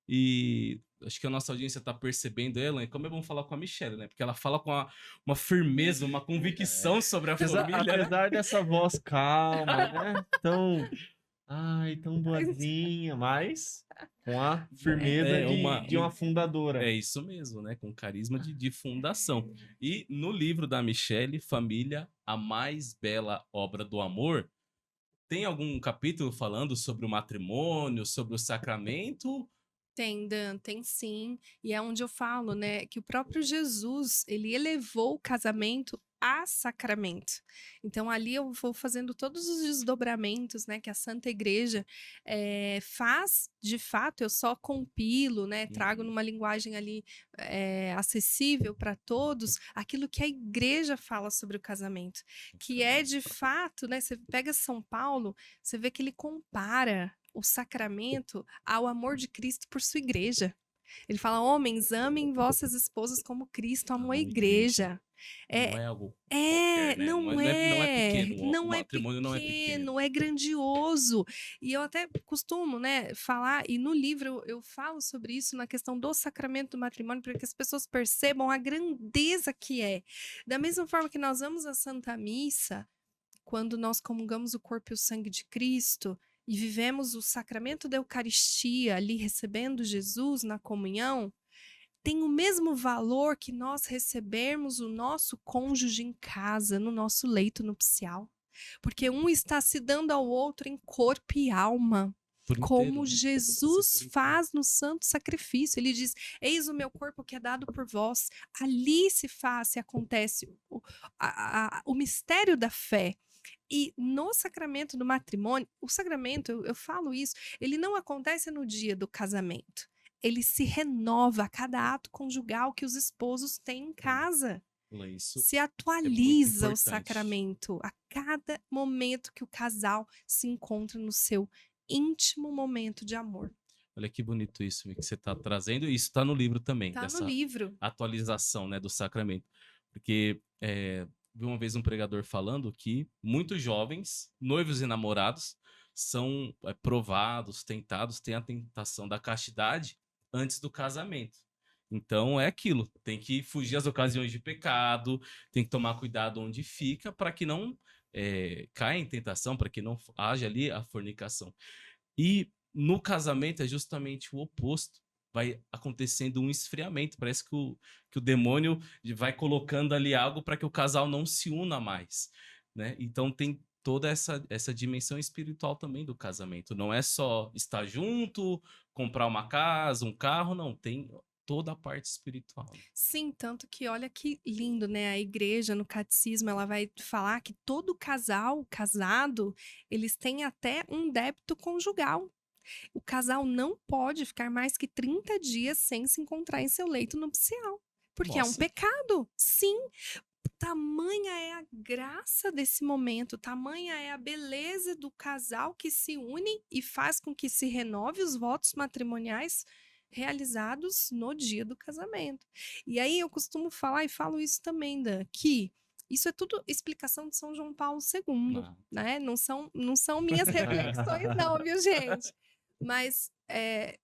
E acho que a nossa audiência está percebendo ela, e como é bom falar com a Michelle, né? Porque ela fala com uma firmeza, uma convicção sobre a família, né? Apesar dessa voz calma, né? Tão boazinha, mas com a firmeza de uma fundadora. É isso mesmo, né? Com carisma de fundação. E no livro da Michelle, Família, a mais bela obra do amor, tem algum capítulo falando sobre o matrimônio, sobre o sacramento? Tem, Dan, tem sim. E é onde eu falo, né, que o próprio Jesus, ele elevou o casamento a sacramento. Então, ali eu vou fazendo todos os desdobramentos, né, que a Santa Igreja faz, de fato, eu só compilo, né, trago Uhum. numa linguagem ali acessível para todos, aquilo que a Igreja fala sobre o casamento, que é, de fato, né, você pega São Paulo, você vê que ele compara o sacramento ao amor de Cristo por sua igreja. Ele fala: homens, amem vossas esposas como Cristo amou a igreja. Não É, é algo qualquer, né? Não é pequeno. O não é matrimônio não é pequeno. pequeno, é grandioso. E eu até costumo, né, falar, e no livro eu falo sobre isso na questão do sacramento do matrimônio, para que as pessoas percebam a grandeza que é. Da mesma forma que nós vamos à Santa Missa, quando nós comungamos o corpo e o sangue de Cristo e vivemos o sacramento da Eucaristia ali recebendo Jesus na comunhão, tem o mesmo valor que nós recebermos o nosso cônjuge em casa, no nosso leito nupcial. Porque um está se dando ao outro em corpo e alma. Por inteiro, Como né? Jesus Por inteiro. faz no santo sacrifício. Ele diz: eis o meu corpo que é dado por vós. Ali se faz, se acontece o mistério da fé. E no sacramento do matrimônio, o sacramento, eu falo isso, ele não acontece no dia do casamento. Ele se renova a cada ato conjugal que os esposos têm em casa. Isso Se é muito atualiza o importante. sacramento a cada momento que o casal se encontra no seu íntimo momento de amor. Olha que bonito isso que você está trazendo. E isso está no livro também, Tá no dessa livro. atualização, né, do sacramento. Porque vi uma vez um pregador falando que muitos jovens, noivos e namorados, são provados, tentados, têm a tentação da castidade antes do casamento. Então é aquilo, tem que fugir às ocasiões de pecado, tem que tomar cuidado onde fica para que não caia em tentação, para que não haja ali a fornicação. E no casamento é justamente o oposto. Vai acontecendo um esfriamento. Parece que o demônio vai colocando ali algo para que o casal não se una mais, né? Então tem toda essa dimensão espiritual também do casamento. Não é só estar junto, comprar uma casa, um carro, não. Tem toda a parte espiritual. Sim, tanto que olha que lindo, né? A igreja, no catecismo, ela vai falar que todo casal casado, eles têm até um débito conjugal. O casal não pode ficar mais que 30 dias sem se encontrar em seu leito nupcial. Porque é um Nossa. pecado. Sim. Tamanha é a graça desse momento, tamanha é a beleza do casal que se une e faz com que se renove os votos matrimoniais realizados no dia do casamento. E aí eu costumo falar, e falo isso também, Dan, que isso é tudo explicação de São João Paulo II, Ah, né? Não são minhas reflexões, não, viu, gente? Mas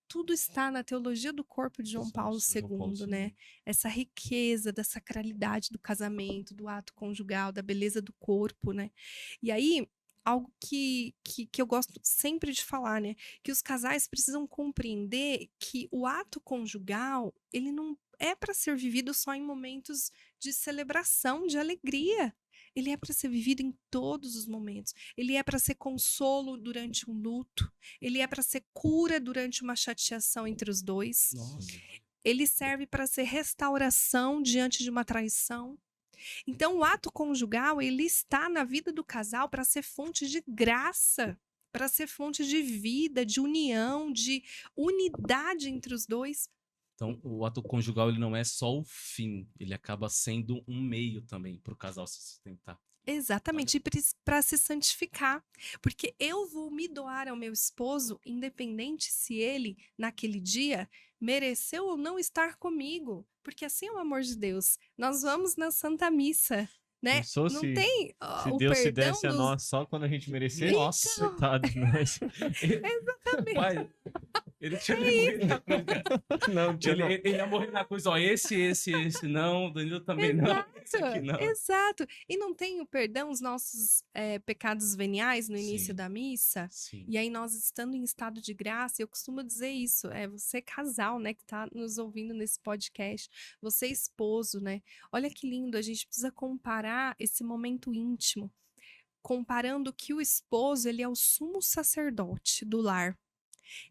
tudo está na teologia do corpo de João Paulo II, né? Essa riqueza da sacralidade do casamento, do ato conjugal, da beleza do corpo, né? E aí, algo que eu gosto sempre de falar, né? Que os casais precisam compreender que o ato conjugal, ele não é para ser vivido só em momentos de celebração, de alegria. Ele é para ser vivido em todos os momentos. Ele é para ser consolo durante um luto. Ele é para ser cura durante uma chateação entre os dois. nossa. Ele serve para ser restauração diante de uma traição. Então, o ato conjugal, ele está na vida do casal para ser fonte de graça, para ser fonte de vida, de união, de unidade entre os dois. Então, o ato conjugal, ele não é só o fim, ele acaba sendo um meio também para o casal se sustentar. Exatamente, e para se santificar. Porque eu vou me doar ao meu esposo, independente se ele, naquele dia, mereceu ou não estar comigo. Porque assim é o amor de Deus. Nós vamos na Santa Missa, né? Pensou Não se- tem Se o Deus se perdão desse a dos... nós só quando a gente merecer, Nossa. coitado de nós. Exatamente. Pai, ele tinha morrido na cruz. Não, tinha não. Ele ia morrer na cruz, ó, esse não, Danilo também não, esse aqui não. Exato. E não tem o perdão, os nossos pecados veniais no início Sim. da missa? Sim. E aí nós estando em estado de graça, eu costumo dizer isso, você casal, né, que tá nos ouvindo nesse podcast, você esposo, né? Olha que lindo, a gente precisa comparar esse momento íntimo, comparando que o esposo, ele é o sumo sacerdote do lar.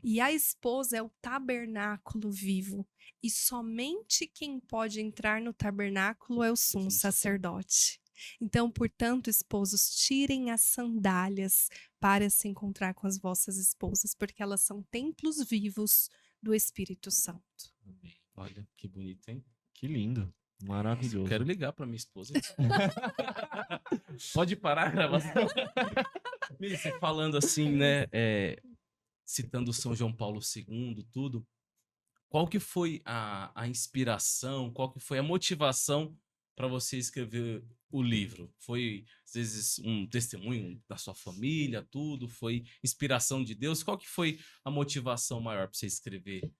E a esposa é o tabernáculo vivo. E somente quem pode entrar no tabernáculo é o sumo sacerdote. Então, portanto, esposos, tirem as sandálias para se encontrar com as vossas esposas, porque elas são templos vivos do Espírito Santo. Olha, que bonito, hein? Que lindo. Maravilhoso. Quero ligar pra minha esposa. Pode parar a gravação? Mili, você falando assim, né? Citando São João Paulo II, tudo. Qual que foi a inspiração? Qual que foi a motivação para você escrever o livro? Foi, às vezes, um testemunho da sua família, tudo? Foi inspiração de Deus? Qual que foi a motivação maior para você escrever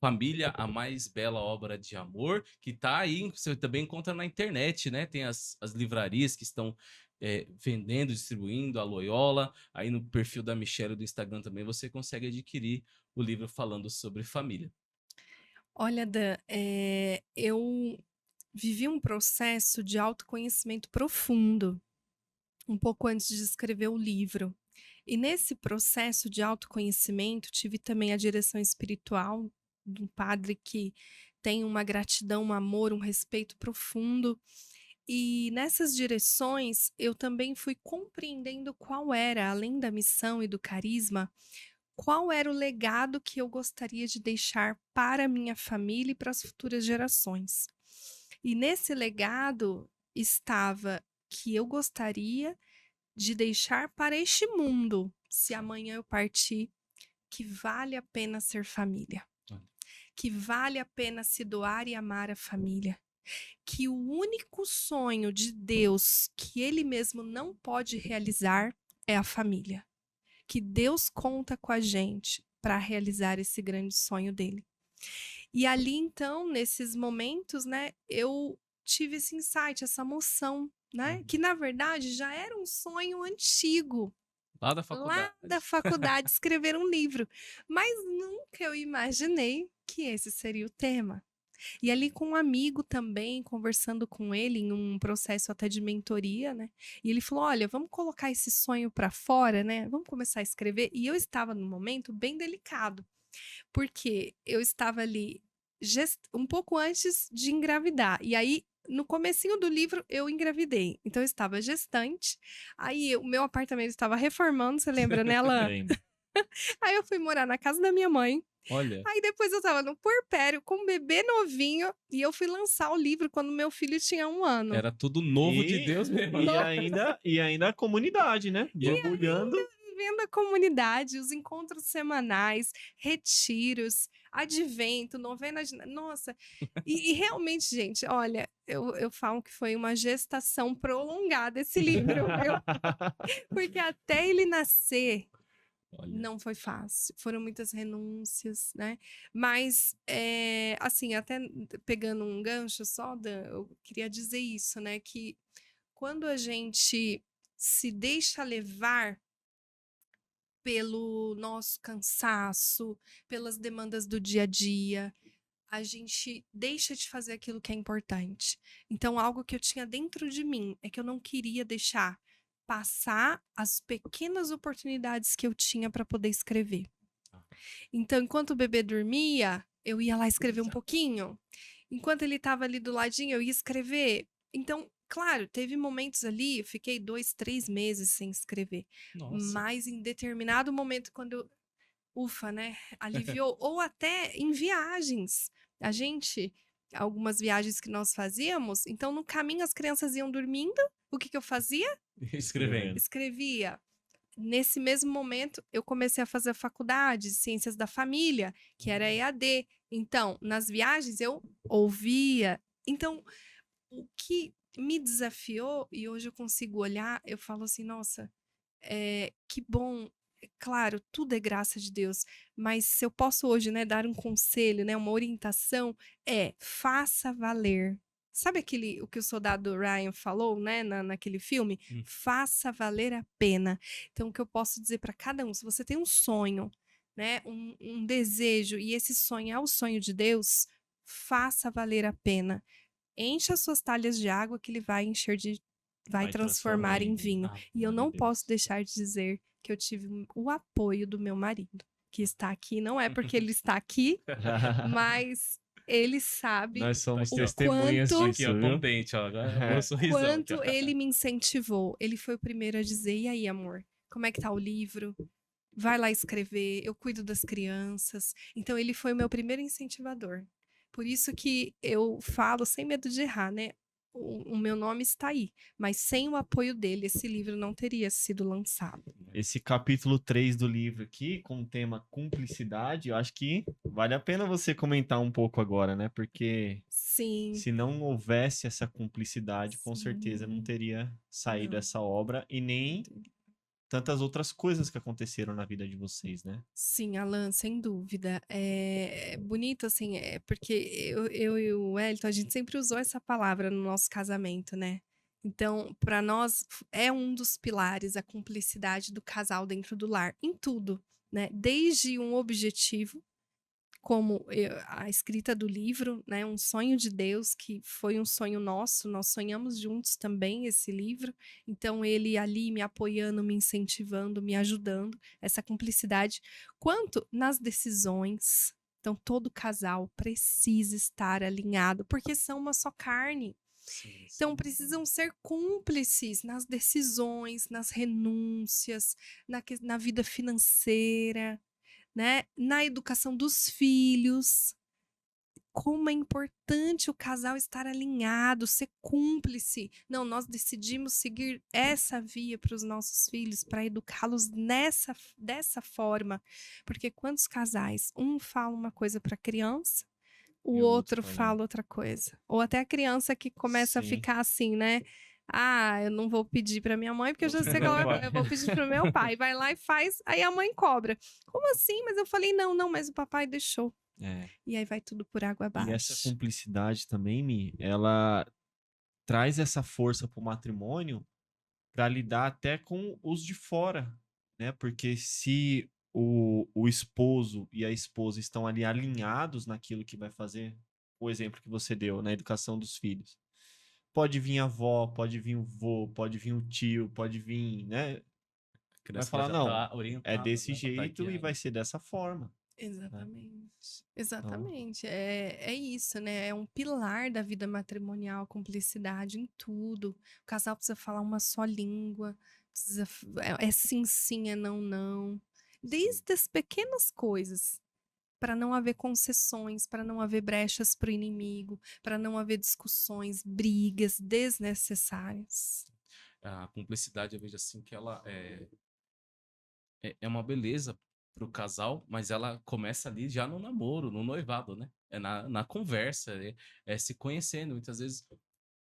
Família, a mais bela obra de amor, que tá aí, você também encontra na internet, né? Tem as livrarias que estão vendendo, distribuindo, a Loyola. Aí no perfil da Michelle do Instagram também você consegue adquirir o livro falando sobre família. Olha, Dan, eu vivi um processo de autoconhecimento profundo, um pouco antes de escrever o livro. E nesse processo de autoconhecimento, tive também a direção espiritual de um padre que tem uma gratidão, um amor, um respeito profundo. E nessas direções, eu também fui compreendendo qual era, além da missão e do carisma, qual era o legado que eu gostaria de deixar para a minha família e para as futuras gerações. E nesse legado estava que eu gostaria de deixar para este mundo, se amanhã eu partir, que vale a pena ser família, que vale a pena se doar e amar a família, que o único sonho de Deus que Ele mesmo não pode realizar é a família, que Deus conta com a gente para realizar esse grande sonho dele. E ali, então, nesses momentos, né, eu tive esse insight, essa moção, né, que na verdade já era um sonho antigo, Lá da faculdade. lá da faculdade, escrever um livro. Mas nunca eu imaginei que esse seria o tema. E ali com um amigo também, conversando com ele em um processo até de mentoria, né? E ele falou, olha, vamos colocar esse sonho para fora, né? Vamos começar a escrever. E eu estava num momento bem delicado, porque eu estava ali um pouco antes de engravidar. E aí, no comecinho do livro, eu engravidei. Então, eu estava gestante. Aí, o meu apartamento estava reformando, você lembra, né, Alan? Lembro. Aí eu fui morar na casa da minha mãe. Olha, Aí depois eu estava no puerpério com um bebê novinho e eu fui lançar o livro quando meu filho tinha 1 ano. era tudo novo de Deus mesmo. E ainda a comunidade, né? Borbulhando. Vivendo a comunidade, os encontros semanais, retiros, advento, novena de... Nossa, e realmente, gente, olha, eu falo que foi uma gestação prolongada esse livro, viu? Porque até ele nascer, Olha, não foi fácil, foram muitas renúncias, né? Mas, assim, até pegando um gancho só, eu queria dizer isso, né? Que quando a gente se deixa levar pelo nosso cansaço, pelas demandas do dia a dia, a gente deixa de fazer aquilo que é importante. Então, algo que eu tinha dentro de mim é que eu não queria deixar passar as pequenas oportunidades que eu tinha para poder escrever. Então, enquanto o bebê dormia, eu ia lá escrever um pouquinho. Enquanto ele estava ali do ladinho, eu ia escrever. Então, claro, teve momentos ali, eu fiquei 2, 3 meses sem escrever. nossa. Mas em determinado momento, quando ufa, né? Aliviou. Ou até em viagens. A gente, algumas viagens que nós fazíamos, então no caminho as crianças iam dormindo. O que eu fazia? Escrevendo. Escrevia. Nesse mesmo momento, eu comecei a fazer a faculdade de Ciências da Família, que era EAD. Então, nas viagens, eu ouvia. Então, o que me desafiou, e hoje eu consigo olhar, eu falo assim, nossa, que bom. Claro, tudo é graça de Deus, mas se eu posso hoje, né, dar um conselho, né, uma orientação, faça valer. Sabe o que o soldado Ryan falou, né, naquele filme? Faça valer a pena. Então, o que eu posso dizer para cada um, se você tem um sonho, né, um desejo, e esse sonho é o sonho de Deus, faça valer a pena. Encha as suas talhas de água que ele vai vai transformar em vinho. E eu não posso deixar de dizer que eu tive o apoio do meu marido, que está aqui. Não é porque ele está aqui, mas ele sabe Nós somos o testemunhas quanto- Aqui, ó, disso, viu? contente, ó. Agora, sorrisão. quanto ele me incentivou. Ele foi o primeiro a dizer: e aí, amor, como é que tá o livro? Vai lá escrever, eu cuido das crianças. Então, ele foi o meu primeiro incentivador. Por isso que eu falo sem medo de errar, né? O meu nome está aí, mas sem o apoio dele, esse livro não teria sido lançado. Esse capítulo 3 do livro aqui, com o tema cumplicidade, eu acho que vale a pena você comentar um pouco agora, né? Porque Sim. se não houvesse essa cumplicidade, com certeza não Sim. teria saído Não. essa obra e nem tantas outras coisas que aconteceram na vida de vocês, né? Sim, Alan, sem dúvida. É bonito, assim, porque eu e o Wellington, a gente sempre usou essa palavra no nosso casamento, né? Então, para nós, é um dos pilares a cumplicidade do casal dentro do lar, em tudo, né? Desde um objetivo, como a escrita do livro, né? Um sonho de Deus, que foi um sonho nosso, nós sonhamos juntos também esse livro. Então, ele ali me apoiando, me incentivando, me ajudando, essa cumplicidade, quanto nas decisões. Então, todo casal precisa estar alinhado, porque são uma só carne. Sim, Então, precisam ser cúmplices nas decisões, nas renúncias, na vida financeira, né? Na educação dos filhos. Como é importante o casal estar alinhado, ser cúmplice. Não, nós decidimos seguir essa via para os nossos filhos, para educá-los dessa forma. Porque quantos casais, um fala uma coisa para a criança, o E o outro outro fala. fala outra coisa. Ou até a criança que começa a Sim. ficar assim, né? Ah, eu não vou pedir para minha mãe, porque eu já sei que eu vou pedir para o meu pai. Vai lá e faz, aí a mãe cobra. Como assim? Mas eu falei, não, mas o papai deixou. É. E aí vai tudo por água E essa abaixo. cumplicidade também, Mi, ela traz essa força pro matrimônio para lidar até com os de fora, né? Porque se o esposo e a esposa estão ali alinhados naquilo que vai fazer, o exemplo que você deu na educação dos filhos. Pode vir a avó, pode vir o vô, pode vir o tio, pode vir, né? Vai falar, já não, tá orientada, é desse né, pra tá jeito e guiada. vai ser dessa forma. Exatamente. Então, Exatamente. É isso, né? É um pilar da vida matrimonial, a cumplicidade em tudo. O casal precisa falar uma só língua, precisa, é sim, sim, é não, não. desde as pequenas coisas, para não haver concessões, para não haver brechas para o inimigo, para não haver discussões, brigas desnecessárias. A cumplicidade, eu vejo assim que ela é uma beleza pro casal, mas ela começa ali já no namoro, no noivado, né? É na conversa, é se conhecendo. Muitas vezes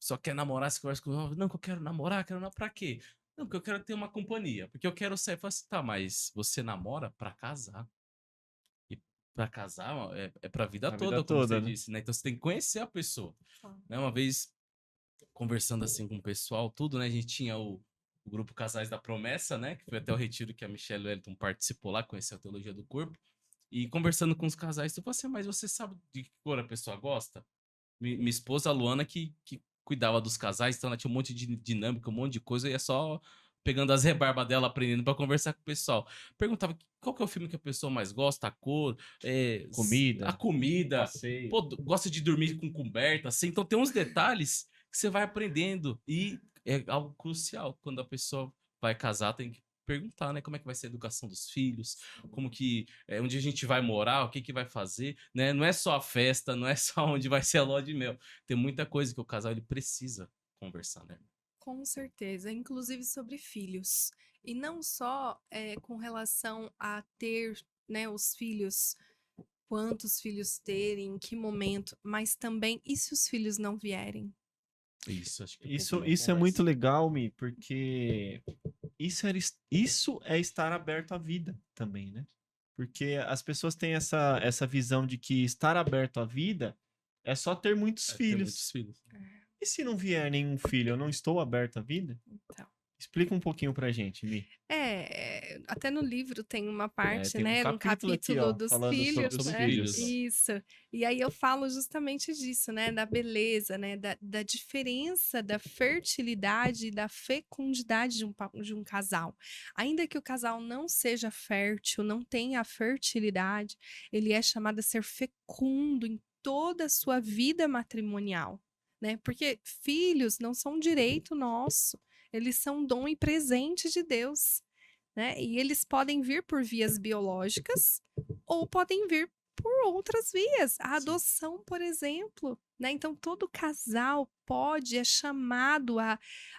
só quer namorar, se conversa com não, que eu quero namorar, pra quê? Não, porque eu quero ter uma companhia, porque eu quero sair. Fala assim, tá, mas você namora pra casar. E pra casar é pra vida A vida toda, como você toda, né? disse, né? Então você tem que conhecer a pessoa. Tá. Né? Uma vez, conversando assim com o pessoal, tudo, né? A gente tinha o grupo Casais da Promessa, né? Que foi até o retiro que a Michelle Wellington participou lá, conheceu a teologia do corpo. E conversando com os casais, tu fala assim, mas você sabe de que cor a pessoa gosta? Minha esposa, a Luana, que cuidava dos casais, então ela tinha um monte de dinâmica, um monte de coisa, e é só pegando as rebarbas dela, aprendendo pra conversar com o pessoal. Perguntava qual que é o filme que a pessoa mais gosta, a cor, a Comida, comida, passeio. pô, gosta de dormir com coberta, assim. Então tem uns detalhes que você vai aprendendo e é algo crucial. Quando a pessoa vai casar, tem que perguntar, né, como é que vai ser a educação dos filhos, como que, onde a gente vai morar, o que que vai fazer, né? Não é só a festa, não é só onde vai ser a lua de mel. Tem muita coisa que o casal ele precisa conversar, né? Com certeza, inclusive sobre filhos. E não só com relação a ter, né, os filhos, quantos filhos terem, em que momento, mas também, e se os filhos não vierem? Isso, acho que o povo Isso, não isso é muito conversa. legal, Mi, porque isso é estar aberto à vida também, né? Porque as pessoas têm essa visão de que estar aberto à vida é só ter muitos Ter muitos filhos. filhos. E se não vier nenhum filho, eu não estou aberto à vida? Então. Explica um pouquinho pra gente, Mi. Até no livro tem uma parte, Tem um né, num capítulo aqui, capítulo ó, dos falando filhos, sobre os Sobre né? filhos. filhos. Isso. E aí eu falo justamente disso, né, da beleza, né, da diferença da fertilidade e da fecundidade de um casal. Ainda que o casal não seja fértil, não tenha a fertilidade, ele é chamado a ser fecundo em toda a sua vida matrimonial, né? Porque filhos não são um direito nosso. Eles são dom e presente de Deus, né? E eles podem vir por vias biológicas ou podem vir por outras vias. A adoção, por exemplo, né? Então, todo casal é chamado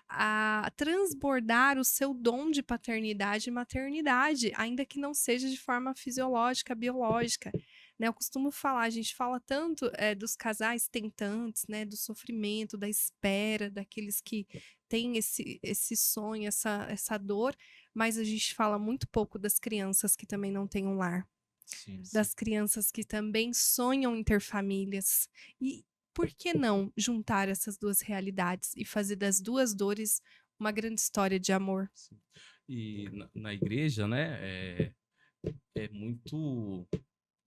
a transbordar o seu dom de paternidade e maternidade, ainda que não seja de forma fisiológica, biológica. Né, eu costumo falar, a gente fala tanto dos casais tentantes, né, do sofrimento, da espera, daqueles que têm esse sonho, essa dor, mas a gente fala muito pouco das crianças que também não têm um lar, Sim. das crianças que também sonham em ter famílias. E por que não juntar essas duas realidades e fazer das duas dores uma grande história de amor? Sim. E na igreja, né, é muito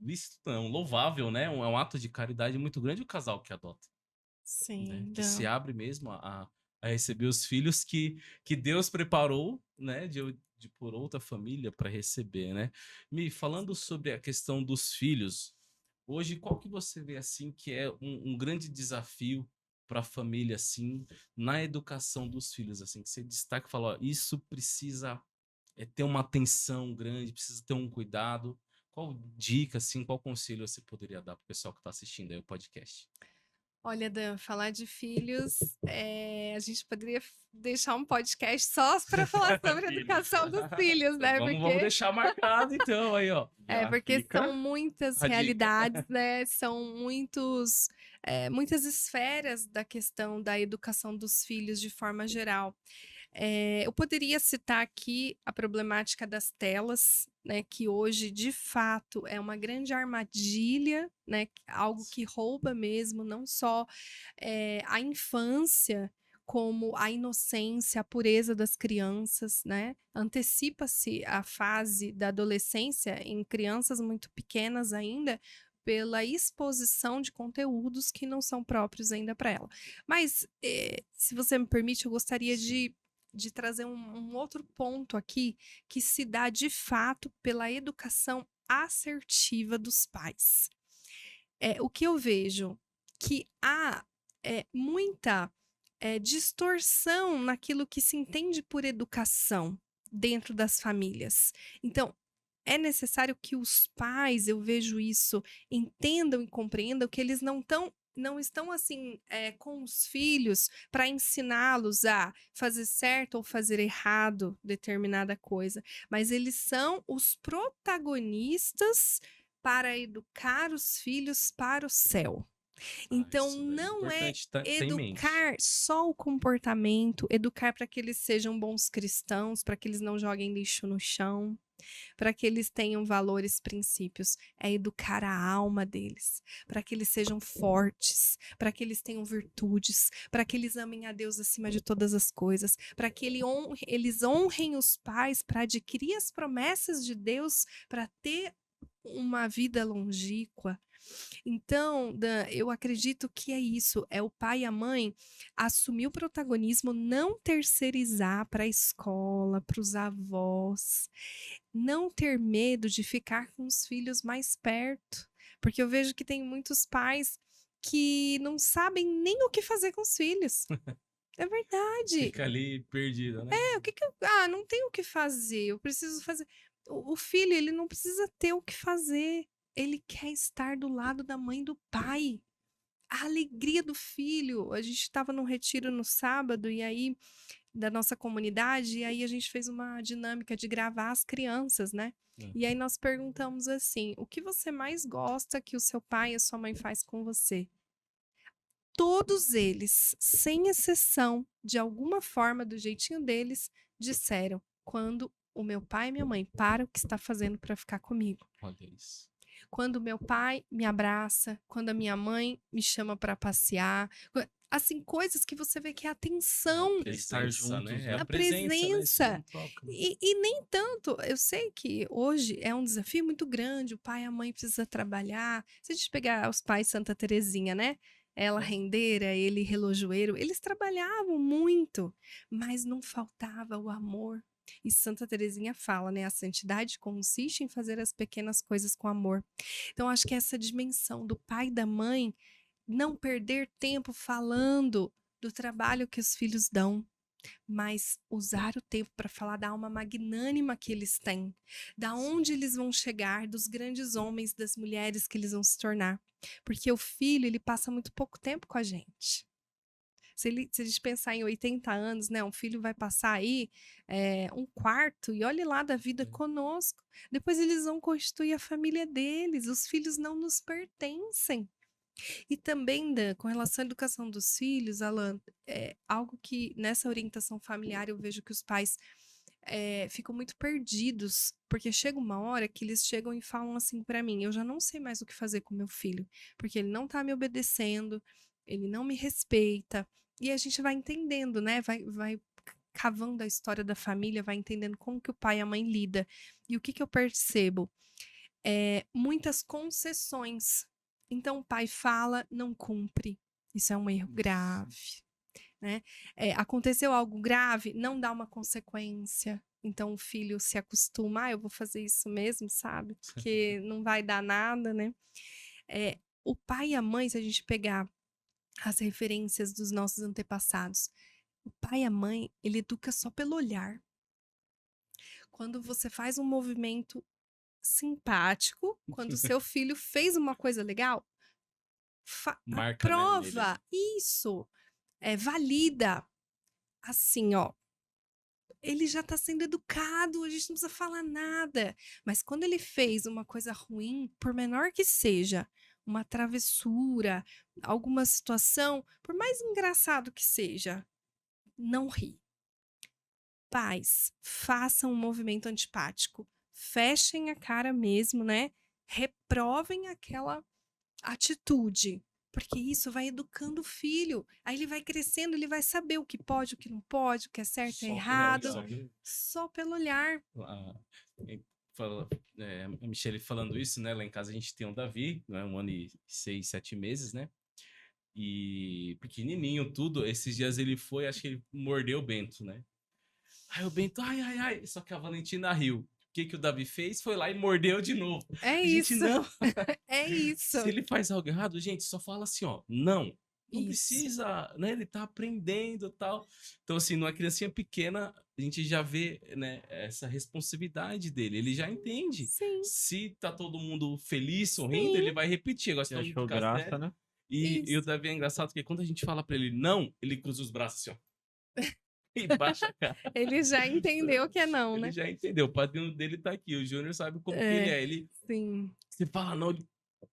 lícito, não, louvável, né? É um ato de caridade muito grande o casal que adota, né? Sim, Que se não. abre mesmo a receber os filhos que Deus preparou, né? De por outra família para receber, né? Me falando sobre a questão dos filhos, hoje qual que você vê assim que é um grande desafio para a família assim na educação dos filhos, assim que você destaca e fala, ó, isso precisa ter uma atenção grande, precisa ter um cuidado. Qual dica, assim, qual conselho você poderia dar para o pessoal que está assistindo aí o podcast? Olha, Dan, falar de filhos, a gente poderia deixar um podcast só para falar sobre a Filhos. educação dos filhos, Então, né? vamos deixar marcado então aí, ó. Já Porque fica são muitas a dica. realidades, né? São muitas esferas da questão da educação dos filhos de forma geral. Eu poderia citar aqui a problemática das telas, né, que hoje, de fato, é uma grande armadilha, né, algo que rouba mesmo, não só a infância, como a inocência, a pureza das crianças, né? Antecipa-se a fase da adolescência em crianças muito pequenas ainda, pela exposição de conteúdos que não são próprios ainda para ela. Mas, se você me permite, eu gostaria de trazer um outro ponto aqui que se dá de fato pela educação assertiva dos pais. O que eu vejo que há muita distorção naquilo que se entende por educação dentro das famílias. Então, é necessário que os pais, eu vejo isso, entendam e compreendam que eles não estão assim com os filhos para ensiná-los a fazer certo ou fazer errado determinada coisa, mas eles são os protagonistas para educar os filhos para o céu. Então, Isso daí é não é importante ter em mente. educar só o comportamento, educar para que eles sejam bons cristãos, para que eles não joguem lixo no chão, para que eles tenham valores, princípios. É educar a alma deles, para que eles sejam fortes, para que eles tenham virtudes, para que eles amem a Deus acima de todas as coisas, para que eles honrem os pais, para adquirir as promessas de Deus, para ter uma vida longínqua. Então, Dan, eu acredito que é isso, é o pai e a mãe assumir o protagonismo, não terceirizar para a escola, para os avós, não ter medo de ficar com os filhos mais perto, porque eu vejo que tem muitos pais que não sabem nem o que fazer com os filhos. É verdade. Fica ali perdida, né? O que que eu não tenho o que fazer, eu preciso fazer. O filho, ele não precisa ter o que fazer, ele quer estar do lado da mãe e do pai. A alegria do filho. A gente estava num retiro no sábado e aí da nossa comunidade, e aí a gente fez uma dinâmica de gravar as crianças, né? E aí nós perguntamos assim: o que você mais gosta que o seu pai e a sua mãe faz com você? Todos eles, sem exceção, de alguma forma, do jeitinho deles, disseram: quando o meu pai e minha mãe param o que está fazendo para ficar comigo. Olha isso. Quando meu pai me abraça, quando a minha mãe me chama para passear, assim, coisas que você vê que é atenção, Estar juntos, né? É né? a a presença, né? Isso presença. não troca, né? E nem tanto, eu sei que hoje é um desafio muito grande, o pai e a mãe precisam trabalhar. Se a gente pegar os pais Santa Terezinha, né? Ela rendeira, ele relojoeiro, eles trabalhavam muito, mas não faltava o amor. E Santa Terezinha fala, né? A santidade consiste em fazer as pequenas coisas com amor. Então, acho que essa dimensão do pai e da mãe não perder tempo falando do trabalho que os filhos dão, mas usar o tempo para falar da alma magnânima que eles têm, da onde eles vão chegar, dos grandes homens, das mulheres que eles vão se tornar. Porque o filho, ele passa muito pouco tempo com a gente. Se a gente pensar em 80 anos, né, um filho vai passar aí um quarto, e olhe lá da vida conosco. Depois eles vão constituir a família deles, os filhos não nos pertencem. E também, Dan, com relação à educação dos filhos, Alan, algo que nessa orientação familiar eu vejo que os pais ficam muito perdidos, porque chega uma hora que eles chegam e falam assim para mim: eu já não sei mais o que fazer com meu filho, porque ele não tá me obedecendo, ele não me respeita. E a gente vai entendendo, né? Vai cavando a história da família, vai entendendo como que o pai e a mãe lida. E o que que eu percebo? Muitas concessões. Então o pai fala, não cumpre. Isso é um erro grave, né? Aconteceu algo grave, não dá uma consequência. Então o filho se acostuma, eu vou fazer isso mesmo, sabe? Porque não vai dar nada, né? O pai e a mãe, se a gente pegar as referências dos nossos antepassados, o pai e a mãe, ele educa só pelo olhar. Quando você faz um movimento simpático, quando seu filho fez uma coisa legal, Marca, né, prova isso, valida. Assim, ó, ele já tá sendo educado, a gente não precisa falar nada. Mas quando ele fez uma coisa ruim, por menor que seja, uma travessura, alguma situação, por mais engraçado que seja, não ri. Pais, façam um movimento antipático. Fechem a cara mesmo, né? Reprovem aquela atitude, porque isso vai educando o filho. Aí ele vai crescendo, ele vai saber o que pode, o que não pode, o que é certo e é errado, só pelo olhar. A Michelle falando isso, né? Lá em casa a gente tem um Davi, né? 1 ano e 6, 7 meses, né? E pequenininho, tudo. Esses dias ele foi, acho que ele mordeu o Bento, né? Aí o Bento, ai. Só que a Valentina riu. O que o Davi fez? Foi lá e mordeu de novo. É Gente, isso. não. É isso. Se ele faz algo errado, gente, só fala assim, ó, não. Não Isso. precisa, né? Ele tá aprendendo e tal. Então, assim, numa criancinha pequena, a gente já vê, né, essa responsividade dele. Ele já entende. Sim, Se tá todo mundo feliz, sorrindo, ele sim, vai repetir. Agora, se Você todo mundo achou ficar graça, sério. né? E o isso. Davi é engraçado porque quando a gente fala pra ele não, ele cruza os braços assim, ó. E baixa a cara. Ele já entendeu que é não, Ele né? já entendeu. O padrinho dele tá aqui. O Júnior sabe como que ele É, é. Ele, sim, você fala não, ele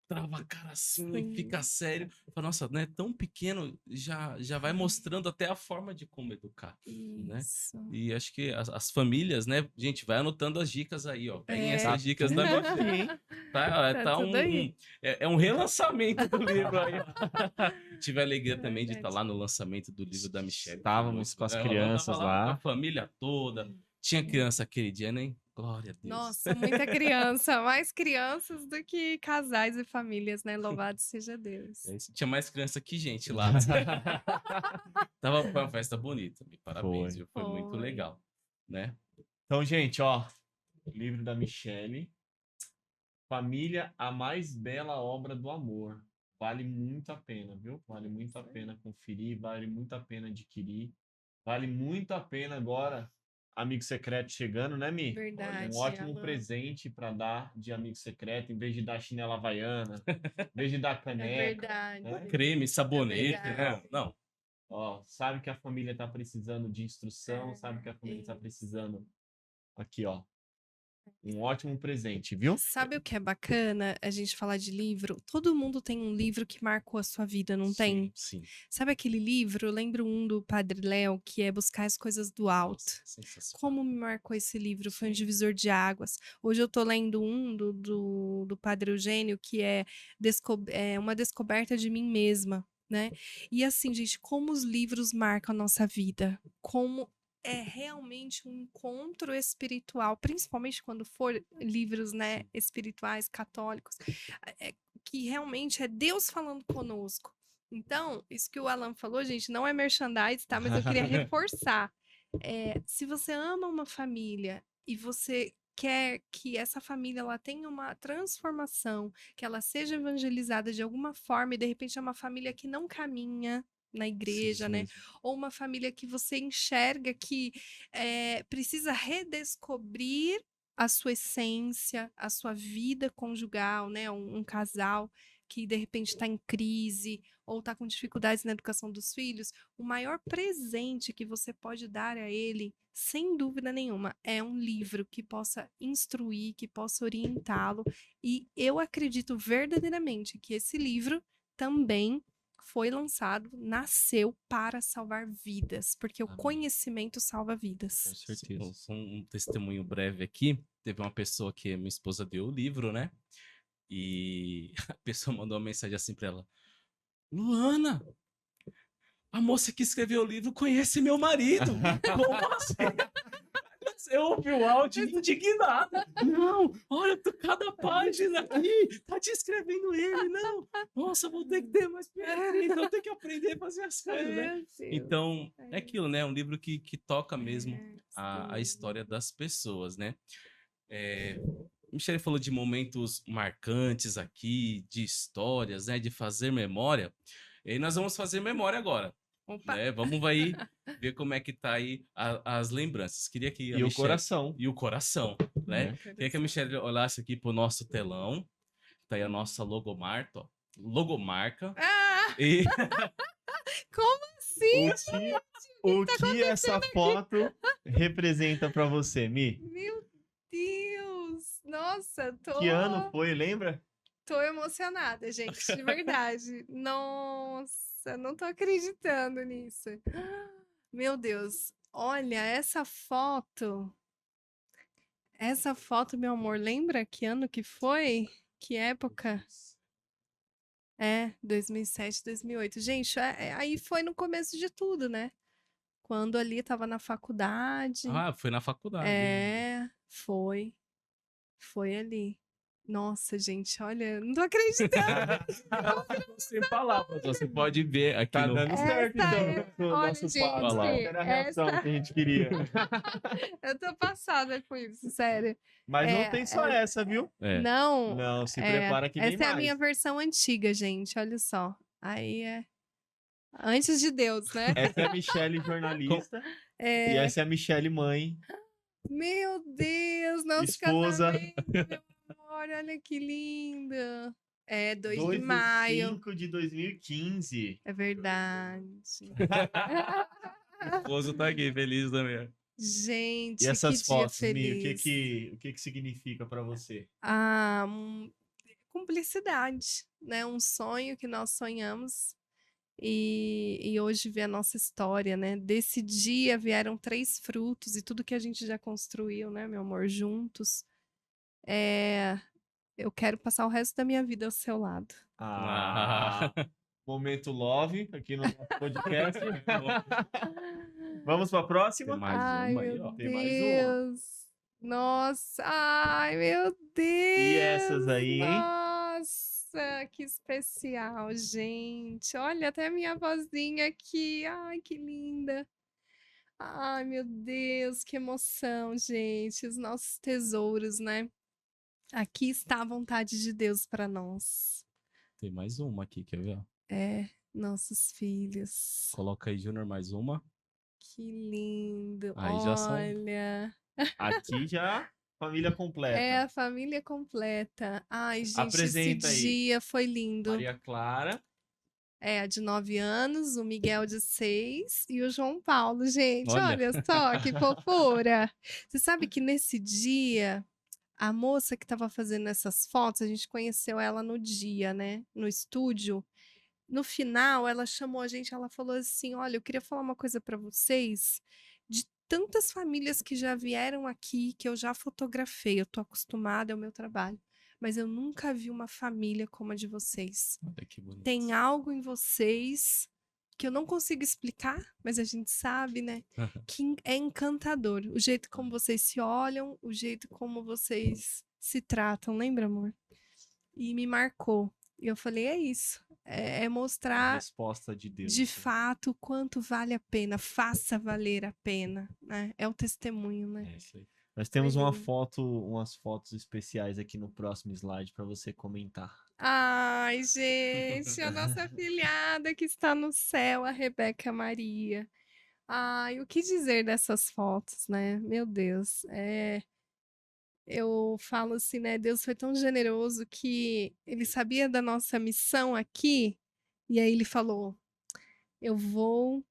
trava a cara assim e fica sim. sério. Fala, nossa, né? Tão pequeno, já vai mostrando até a forma de como educar, né? Isso. E acho que as famílias, né? Gente, vai anotando as dicas aí, ó. Peguem É. essas dicas da Tudo Michelle. aqui, hein? Tá, Tá tá tudo aí. é um relançamento do livro aí. Tive a alegria É também de estar verdade. lá no lançamento do livro da Michelle. Foi Estávamos muito- com as ela crianças tava lá com a lá. família toda. Tinha criança aquele dia, né? Glória a Deus. Nossa, muita criança, mais crianças do que casais e famílias, né? Louvado seja Deus. É isso. Tinha mais criança que gente lá. Foi uma festa bonita. Parabéns, Foi. viu? Foi muito Foi. legal, né? Então, gente, ó, livro da Michelle, Família, a mais bela obra do amor. Vale muito a pena, viu? Vale muito a pena conferir, vale muito a pena adquirir. Vale muito a pena agora, amigo secreto chegando, né, Mi? Verdade, Um ótimo Alan. presente para dar de amigo secreto, em vez de dar chinela havaiana, em vez de dar É caneca. verdade. né? Creme, sabonete, verdade. né? Não. Ó, sabe que a família está precisando de instrução, É, sabe que a família está isso. precisando. Aqui, ó. Um ótimo presente, viu? Sabe o que é bacana a gente falar de livro? Todo mundo tem um livro que marcou a sua vida, não tem? Sim. Sabe aquele livro? Eu lembro um do Padre Léo, que é Buscar as Coisas do Alto. Nossa, sensacional. Como me marcou esse livro? Foi um Sim. divisor de águas. Hoje eu tô lendo um do Padre Eugênio, que é uma descoberta de mim mesma, né? E assim, gente, como os livros marcam a nossa vida. Como é realmente um encontro espiritual, principalmente quando for livros, né, Sim. espirituais, católicos, que realmente é Deus falando conosco. Então, isso que o Alan falou, gente, não é merchandise, tá? Mas eu queria reforçar. Se você ama uma família e você quer que essa família ela tenha uma transformação, que ela seja evangelizada de alguma forma, e de repente é uma família que não caminha na igreja, Isso né? mesmo. Ou uma família que você enxerga que precisa redescobrir a sua essência, a sua vida conjugal, né? Um casal que de repente está em crise ou está com dificuldades na educação dos filhos, o maior presente que você pode dar a ele, sem dúvida nenhuma, é um livro que possa instruir, que possa orientá-lo. E eu acredito verdadeiramente que esse livro também foi lançado, nasceu para salvar vidas, porque o Amém. conhecimento salva Com vidas. certeza. Um testemunho breve aqui. Teve uma pessoa que minha esposa deu o livro, né? E a pessoa mandou uma mensagem assim pra ela: Luana, a moça que escreveu o livro conhece meu marido. Como assim? Você ouviu o áudio indignada. Não, olha cada página aqui. Tá descrevendo ele, não. Nossa, vou ter que ter mais perfeito. Eu tenho que aprender a fazer as coisas, né? Meu Deus. Então, é aquilo, né? Um livro que toca mesmo a sim. história das pessoas, né? Michele falou de momentos marcantes aqui, de histórias, né? De fazer memória. E aí nós vamos fazer memória agora, Opa, né? Vamos aí ver como é que tá aí as lembranças. Queria que a E o Michele... coração. E o coração, né? Né? Queria que a Michelle olhasse aqui pro nosso telão. Tá aí a nossa logomarca, ó. Logomarca. Ah, E como assim? O que essa foto representa para você, Mi? Meu Deus! Nossa, Que ano foi, lembra? tô emocionada, gente, de verdade. Nossa, não tô acreditando nisso. Meu Deus, olha essa foto. Essa foto, meu amor, lembra que ano que foi? Que época? 2007, 2008. Gente, aí foi no começo de tudo, né? Quando ali tava na faculdade. foi na faculdade. Foi. Foi ali. Nossa, gente, olha, não tô acreditando. Sem palavras, você pode ver aqui Tá no... dando certo, Essa então, o olha, nosso gente, papo. Era a reação essa- que a gente queria. eu tô passada com isso, sério. Mas não tem só essa, viu? Não, Não, se prepara que vem essa é a mais. minha versão antiga, gente, olha só. Aí Antes de Deus, né? Essa é a Michelle jornalista. E É, essa é a Michelle mãe, meu Deus, nosso esposa. casamento, meu amor, olha que linda. É, 2 de 2 de maio, 5 de 2015. é verdade. O esposo tá aqui, feliz também. E Gente, que essas dia fotos, Mi, feliz. o que que significa pra você? Ah, cumplicidade, né? Um sonho que nós sonhamos e hoje ver a nossa história, né? Desse dia vieram 3 frutos e tudo que a gente já construiu, né, meu amor, juntos. É, eu quero passar o resto da minha vida ao seu lado. Ah, momento love aqui no nosso podcast. Vamos pra Tem próxima? mais Ai, uma aí, meu ó. Tem mais uma. Deus. Nossa, ai, meu E essas Deus. aí, hein? Nossa, que especial, gente. Olha, até a minha vozinha aqui. Ai, que linda. Ai, meu Deus, que emoção, gente. Os nossos tesouros, né? Aqui está a vontade de Deus para nós. Tem mais uma aqui, quer ver? Ó? É, nossos filhos. Coloca aí, Júnior, mais uma. Que lindo. Aí já são. Olha. Aqui já família É completa. a família completa. Ai, gente, esse Apresenta aí. dia foi lindo. Maria Clara. É, a de 9 anos, o Miguel de 6 e o João Paulo. Gente, Olha. olha só que fofura. Você sabe que nesse dia, a moça que estava fazendo essas fotos, a gente conheceu ela no dia, né? No estúdio. No final, ela chamou a gente, ela falou assim: "Olha, eu queria falar uma coisa para vocês, de tantas famílias que já vieram aqui, que eu já fotografei, eu tô acostumada, é o meu trabalho, mas eu nunca vi uma família como a de vocês. Olha que bonito. Tem algo em vocês que eu não consigo explicar, mas a gente sabe, né, que é encantador. O jeito como vocês se olham, o jeito como vocês se tratam, lembra, amor? E me marcou. E eu falei: "É isso, é A mostrar resposta de Deus. de fato o quanto vale a pena, faça valer a pena", né? É o testemunho, né? É isso aí. Nós temos Foi uma lindo. foto, umas fotos especiais aqui no próximo slide para você comentar. Ai, gente, a nossa afilhada que está no céu, a Rebeca Maria. Ai, o que dizer dessas fotos, né? Meu Deus, eu falo assim, né? Deus foi tão generoso que ele sabia da nossa missão aqui, e aí ele falou: "Eu vou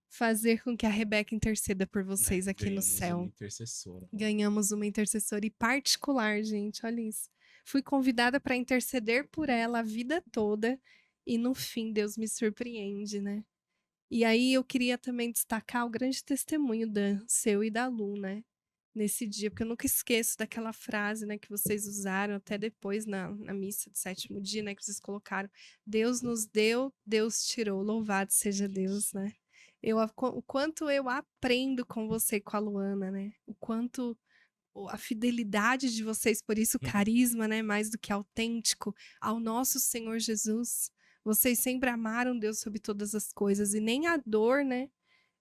fazer com que a Rebeca interceda por vocês aqui no Ganhamos uma céu". intercessora. Ganhamos uma intercessora e particular, gente, olha isso. Fui convidada para interceder por ela a vida toda e no fim Deus me surpreende, né? E aí eu queria também destacar o grande testemunho seu e da Lu, né? Nesse dia, porque eu nunca esqueço daquela frase, né, que vocês usaram até depois na missa do 7º dia, né, que vocês colocaram: "Deus nos deu, Deus tirou, louvado seja Deus", né? O quanto eu aprendo com você e com a Luana, né? O quanto a fidelidade de vocês, por isso o carisma, né, mais do que autêntico, ao nosso Senhor Jesus. Vocês sempre amaram Deus sobre todas as coisas e nem a dor, né,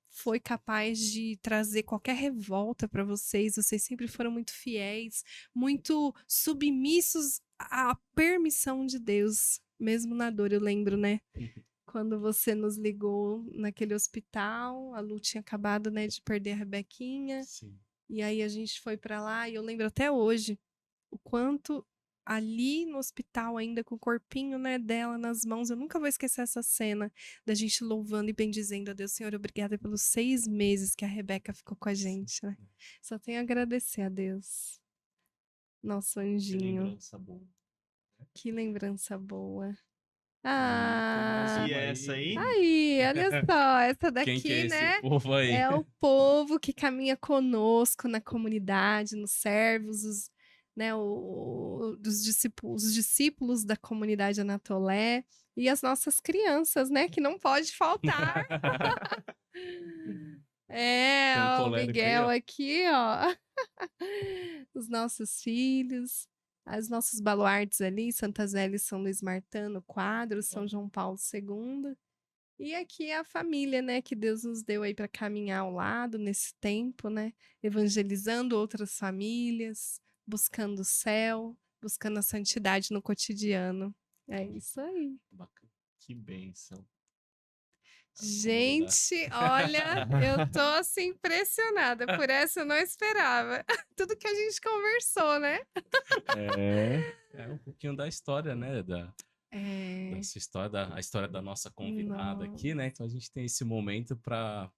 foi capaz de trazer qualquer revolta para vocês. Vocês sempre foram muito fiéis, muito submissos à permissão de Deus, mesmo na dor. Eu lembro, né, quando você nos ligou naquele hospital, a Lu tinha acabado, né, de perder a Rebequinha. Sim. E aí a gente foi para lá e eu lembro até hoje o quanto ali no hospital ainda com o corpinho, né, dela nas mãos, eu nunca vou esquecer essa cena da gente louvando e bendizendo a Deus. Senhor, obrigada pelos 6 meses que a Rebeca ficou com a gente, né? Só tenho a agradecer a Deus. Nosso Que anjinho. lembrança boa. Que lembrança boa. Tem mais Ah, E uma essa aí? aí, olha só, essa Quem que é daqui, esse né? povo aí? É o povo que caminha conosco na comunidade, nos servos, né, os discípulos da comunidade Anatolé e as nossas crianças, né, que não pode faltar. É, Tem um ó, o colérico aí, Miguel ó. aqui, ó. Os nossos filhos, os nossos baluartes ali, Santa Zélia e São Luís Martano, quadro, São João Paulo II. E aqui é a família, né, que Deus nos deu aí para caminhar ao lado nesse tempo, né, evangelizando outras famílias, buscando o céu, buscando a santidade no cotidiano. É isso aí. Bacana. Que bênção. Gente, olha, eu tô assim impressionada. Por essa eu não esperava. Tudo que a gente conversou, né? É um pouquinho da história, né? É. Dessa história, a história da nossa convidada aqui, Nossa. né? Então a gente tem esse momento para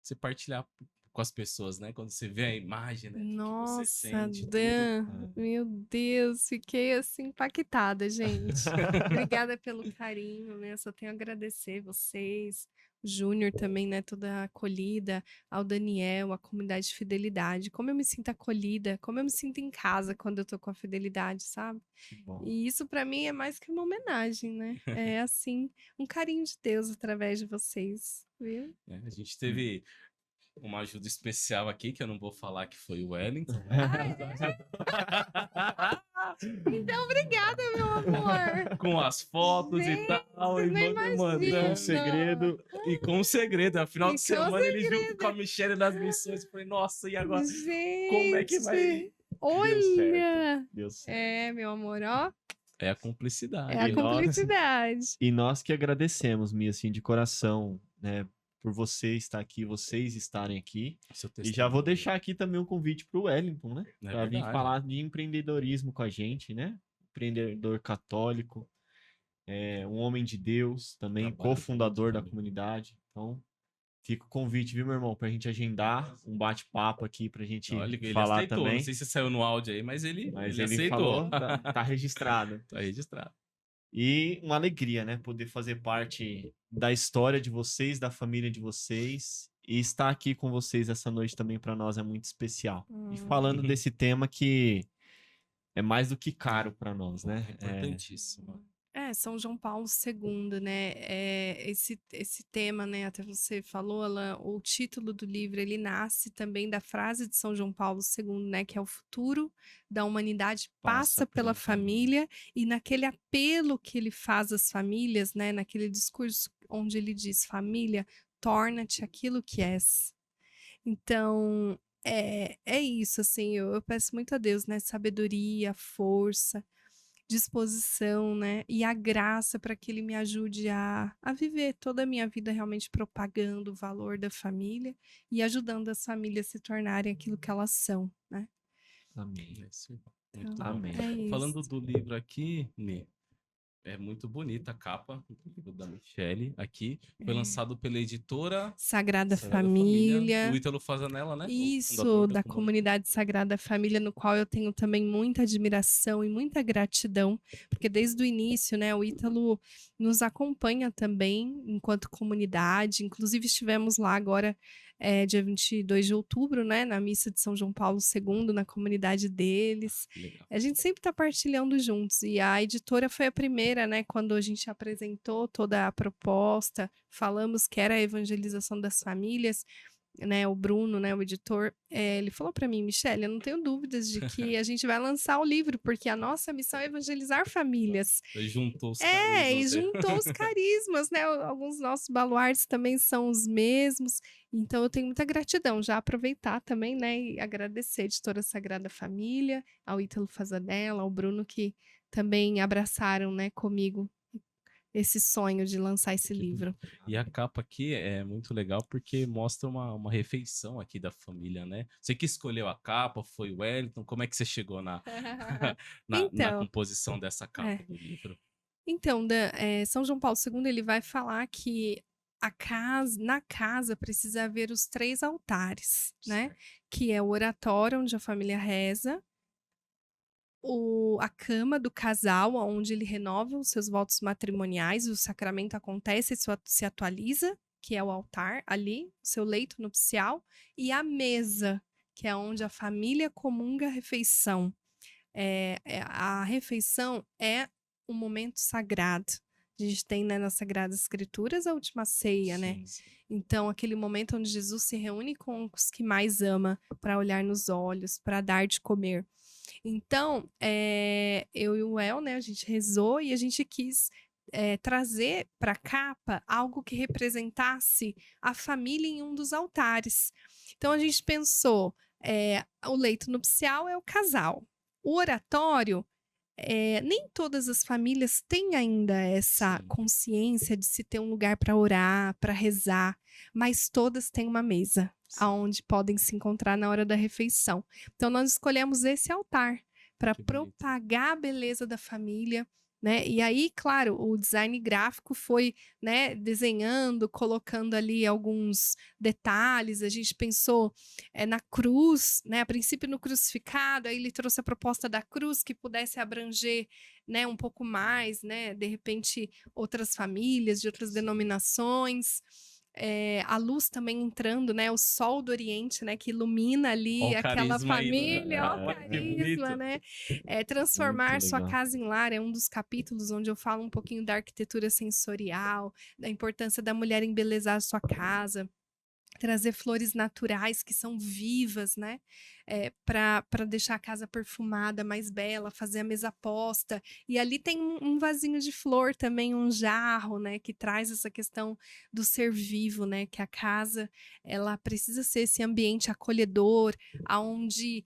se partilhar com as pessoas, né? Quando você vê a imagem, né? O que você Nossa, sente, tudo. Dan, meu Deus, fiquei assim impactada, gente. Obrigada pelo carinho, né? Só tenho a agradecer vocês, o Júnior também, né? Toda a acolhida, ao Daniel, a comunidade de fidelidade. Como eu me sinto acolhida, como eu me sinto em casa quando eu tô com a fidelidade, sabe? Que bom. E isso pra mim é mais que uma homenagem, né? É assim, um carinho de Deus através de vocês, viu? A gente teve uma ajuda especial aqui, que eu não vou falar que foi o Wellington. Então, obrigada, meu amor. Com as fotos e Gente, tal, e nem mandando imagina. um segredo. E com um segredo. No final E de com semana ele junto com a Michelle nas missões. Eu falei, nossa, e agora? Gente, Como é que vai? Deu certo. olha. Deu certo. É, meu amor, ó, É a cumplicidade. é a E nós- cumplicidade. E nós que agradecemos, Mia, assim, de coração, né? Por você estar aqui, vocês estarem aqui. Seu E já vou testemunho. deixar aqui também um convite para o Wellington, né? É Para vir verdade. falar de empreendedorismo com a gente, né? Empreendedor católico, um homem de Deus, também Trabalha cofundador muito da também. comunidade. Então, fica o convite, viu, meu irmão? Para a gente agendar um bate-papo aqui, para a gente Olha, ele falar aceitou. também. Não sei se saiu no áudio aí, mas ele Ele aceitou. falou, tá registrado. Tá registrado. E uma alegria, né? Poder fazer parte da história de vocês, da família de vocês. E estar aqui com vocês essa noite também para nós é muito especial. E falando desse tema que é mais do que caro para nós, né? Importantíssimo. São João Paulo II, né? Esse tema, né? Até você falou, Alan, o título do livro, ele nasce também da frase de São João Paulo II, né? Que é o futuro da humanidade passa pela família, e naquele apelo que ele faz às famílias, né? Naquele discurso onde ele diz, família, torna-te aquilo que és. Então, é isso, assim, eu peço muito a Deus, né? Sabedoria, força, disposição, né, e a graça para que ele me ajude a viver toda a minha vida realmente propagando o valor da família e ajudando as famílias a se tornarem aquilo que elas são, né. Amém. É isso aí. Muito Então, bom. Amém. é Falando isso. do livro aqui, Nê, é muito bonita a capa do livro da Michelle aqui. Foi lançado pela editora Sagrada Sagrada Família. do Ítalo Fazanella, né? O Isso, fundador da comunidade. comunidade Sagrada Família, no qual eu tenho também muita admiração e muita gratidão, porque desde o início, né, o Ítalo nos acompanha também enquanto comunidade, inclusive estivemos lá agora, dia 22 de outubro, né, na missa de São João Paulo II, na comunidade deles. Legal. A gente sempre está partilhando juntos, e a editora foi a primeira, né, quando a gente apresentou toda a proposta, falamos que era a evangelização das famílias, né, o Bruno, né, o editor, ele falou para mim, Michelle, eu não tenho dúvidas de que a gente vai lançar o livro, porque a nossa missão é evangelizar famílias. Juntou os E carismas, né? juntou os carismas, né? Alguns nossos baluartes também são os mesmos. Então eu tenho muita gratidão. Já aproveitar também, né? E agradecer a editora Sagrada Família, ao Ítalo Fazanella, ao Bruno, que também abraçaram, né, comigo esse sonho de lançar esse livro. E a capa aqui é muito legal porque mostra uma refeição aqui da família, né? Você que escolheu a capa, foi o Wellington, como é que você chegou na Então, composição dessa capa do livro? Então, São João Paulo II ele vai falar que na casa precisa haver os 3 altares, né? Certo. Que é o oratório, onde a família reza, a cama do casal, onde ele renova os seus votos matrimoniais, o sacramento acontece e se atualiza, que é o altar ali, o seu leito nupcial, e a mesa, que é onde a família comunga a refeição. A refeição é um momento sagrado. A gente tem, né, nas Sagradas Escrituras a última ceia, né? Sim. Então, aquele momento onde Jesus se reúne com os que mais ama, para olhar nos olhos, para dar de comer. Então, eu e o El, né, a gente rezou e a gente quis trazer para a capa algo que representasse a família em um dos altares. Então, a gente pensou, o leito nupcial é o casal. O oratório nem todas as famílias têm ainda essa Sim. consciência de se ter um lugar para orar, para rezar, mas todas têm uma mesa Sim. aonde podem se encontrar na hora da refeição. Então nós escolhemos esse altar para Que bonito. propagar a beleza da família, né? E aí, claro, o design gráfico foi, né, desenhando, colocando ali alguns detalhes. A gente pensou na cruz, né? A princípio no crucificado, aí ele trouxe a proposta da cruz que pudesse abranger, né, um pouco mais, né? De repente, outras famílias de outras Sim. denominações. A luz também entrando, né? O sol do Oriente, né? Que ilumina Ó ali o aquela carisma aí, família, ó o olha que carisma, bonito. né? Muito Transformar sua legal. casa em lar é um dos capítulos onde eu falo um pouquinho da arquitetura sensorial, da importância da mulher embelezar a sua casa, trazer flores naturais que são vivas, né? Para deixar a casa perfumada, mais bela, fazer a mesa posta. E ali tem um vasinho de flor também, um jarro, né? Que traz essa questão do ser vivo, né? Que a casa, ela precisa ser esse ambiente acolhedor, aonde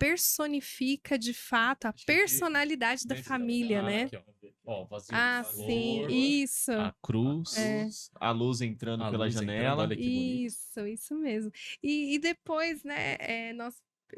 personifica de fato a Acho que aqui personalidade da nesse família, né? aqui, ó. Ó, vasinho de Ah, sim, flor, isso. a cruz, A luz entrando a pela luz entrando, janela. olha que bonito. Isso mesmo. E depois, né,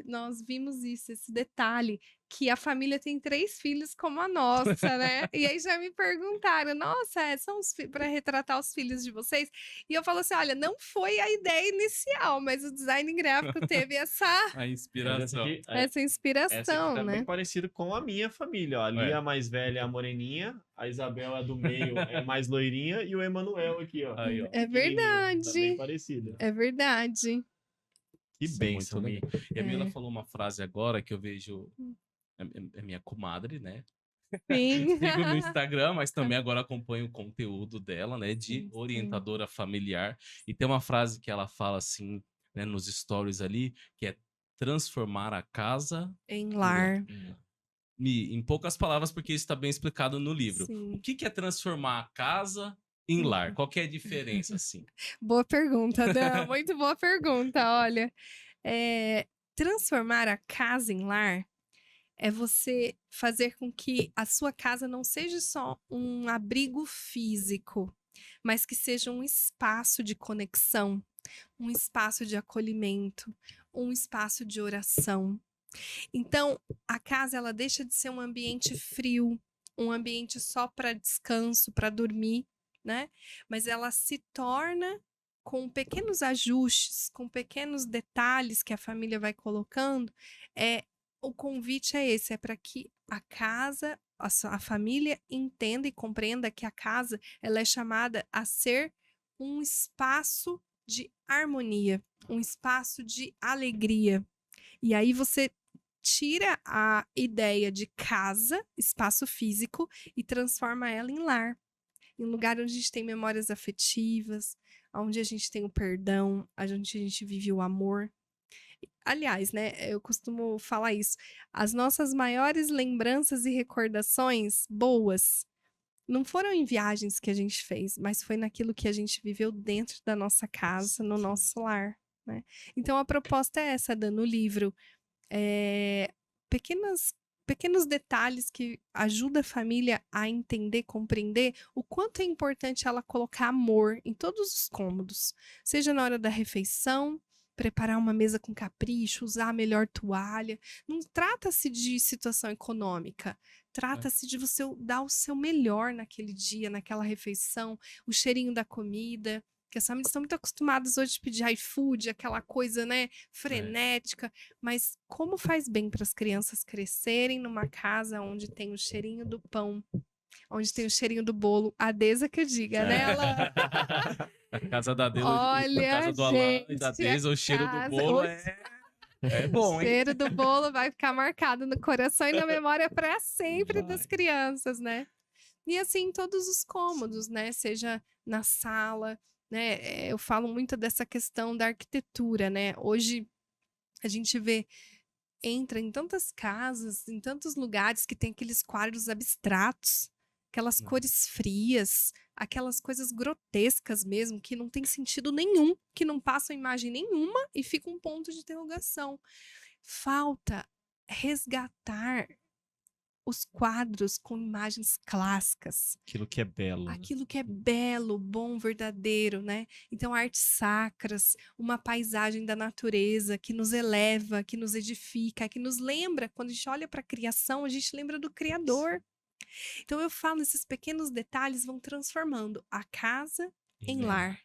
nós vimos isso, esse detalhe, que a família tem 3 filhos como a nossa, né? E aí já me perguntaram: "Nossa, são para retratar os filhos de vocês?" E eu falo assim: "Olha, não foi a ideia inicial, mas o design gráfico teve essa A Mas inspiração. essa essa aqui inspiração, tá bem né?" parecido com a minha família, ó. A Lia, É. a mais velha, é a moreninha. A Isabel, a do meio, é mais loirinha. E o Emanuel aqui, ó. Aí, ó. É Pequenininho. Tá bem verdade, parecido. é verdade. Que Isso é muito bênção, Mi. legal. E a Mila É. falou uma frase agora que eu vejo. É minha comadre, né? Sim. Sigo no Instagram, mas também agora acompanho o conteúdo dela, né? De Sim, sim. orientadora familiar. E tem uma frase que ela fala assim, né, nos stories ali, que é transformar a casa Em em lar. lar. Em poucas palavras, porque isso está bem explicado no livro. O Sim. que é transformar a casa em lar? Qual que é a diferença, assim? Boa pergunta, Dan, muito boa pergunta. Olha, transformar a casa em lar é você fazer com que a sua casa não seja só um abrigo físico, mas que seja um espaço de conexão, um espaço de acolhimento, um espaço de oração. Então, a casa ela deixa de ser um ambiente frio, um ambiente só para descanso, para dormir, né? Mas ela se torna com pequenos ajustes, com pequenos detalhes que a família vai colocando, o convite é esse, é para que a casa, a família entenda e compreenda que a casa ela é chamada a ser um espaço de harmonia, um espaço de alegria. E aí você tira a ideia de casa, espaço físico, e transforma ela em lar. Em um lugar onde a gente tem memórias afetivas, onde a gente tem o perdão, onde a gente vive o amor. Aliás, né, eu costumo falar isso. As nossas maiores lembranças e recordações boas não foram em viagens que a gente fez, mas foi naquilo que a gente viveu dentro da nossa casa, no nosso lar, né? Então a proposta é essa, Dan, no livro. eh, pequenas, pequenos detalhes que ajudam a família a entender, compreender o quanto é importante ela colocar amor em todos os cômodos, seja na hora da refeição, preparar uma mesa com capricho, usar a melhor toalha. Não trata-se de situação econômica, trata-se de você dar o seu melhor naquele dia, naquela refeição, o cheirinho da comida. Porque as famílias estão muito acostumadas hoje a pedir iFood, aquela coisa, né, frenética, mas como faz bem para as crianças crescerem numa casa onde tem o cheirinho do pão, onde tem o cheirinho do bolo, a Deza que eu diga, né, Alan? A casa da Deza, a Olha, casa do Alan e da gente, a Deza, o cheiro do casa, bolo o é bom, hein? cheiro do bolo vai ficar marcado no coração e na memória para sempre das Vai. crianças, né? E assim em todos os cômodos, né? Seja na sala, né? Eu falo muito dessa questão da arquitetura, né? Hoje a gente entra em tantas casas, em tantos lugares que tem aqueles quadros abstratos, aquelas Uhum. cores frias, aquelas coisas grotescas mesmo, que não tem sentido nenhum, que não passam imagem nenhuma e fica um ponto de interrogação. Falta resgatar os quadros com imagens clássicas. Aquilo que é belo, né? Aquilo que é belo, bom, verdadeiro, né? Então, artes sacras, uma paisagem da natureza que nos eleva, que nos edifica, que nos lembra, quando a gente olha para a criação, a gente lembra do Criador. Então, eu falo, esses pequenos detalhes vão transformando a casa em lar.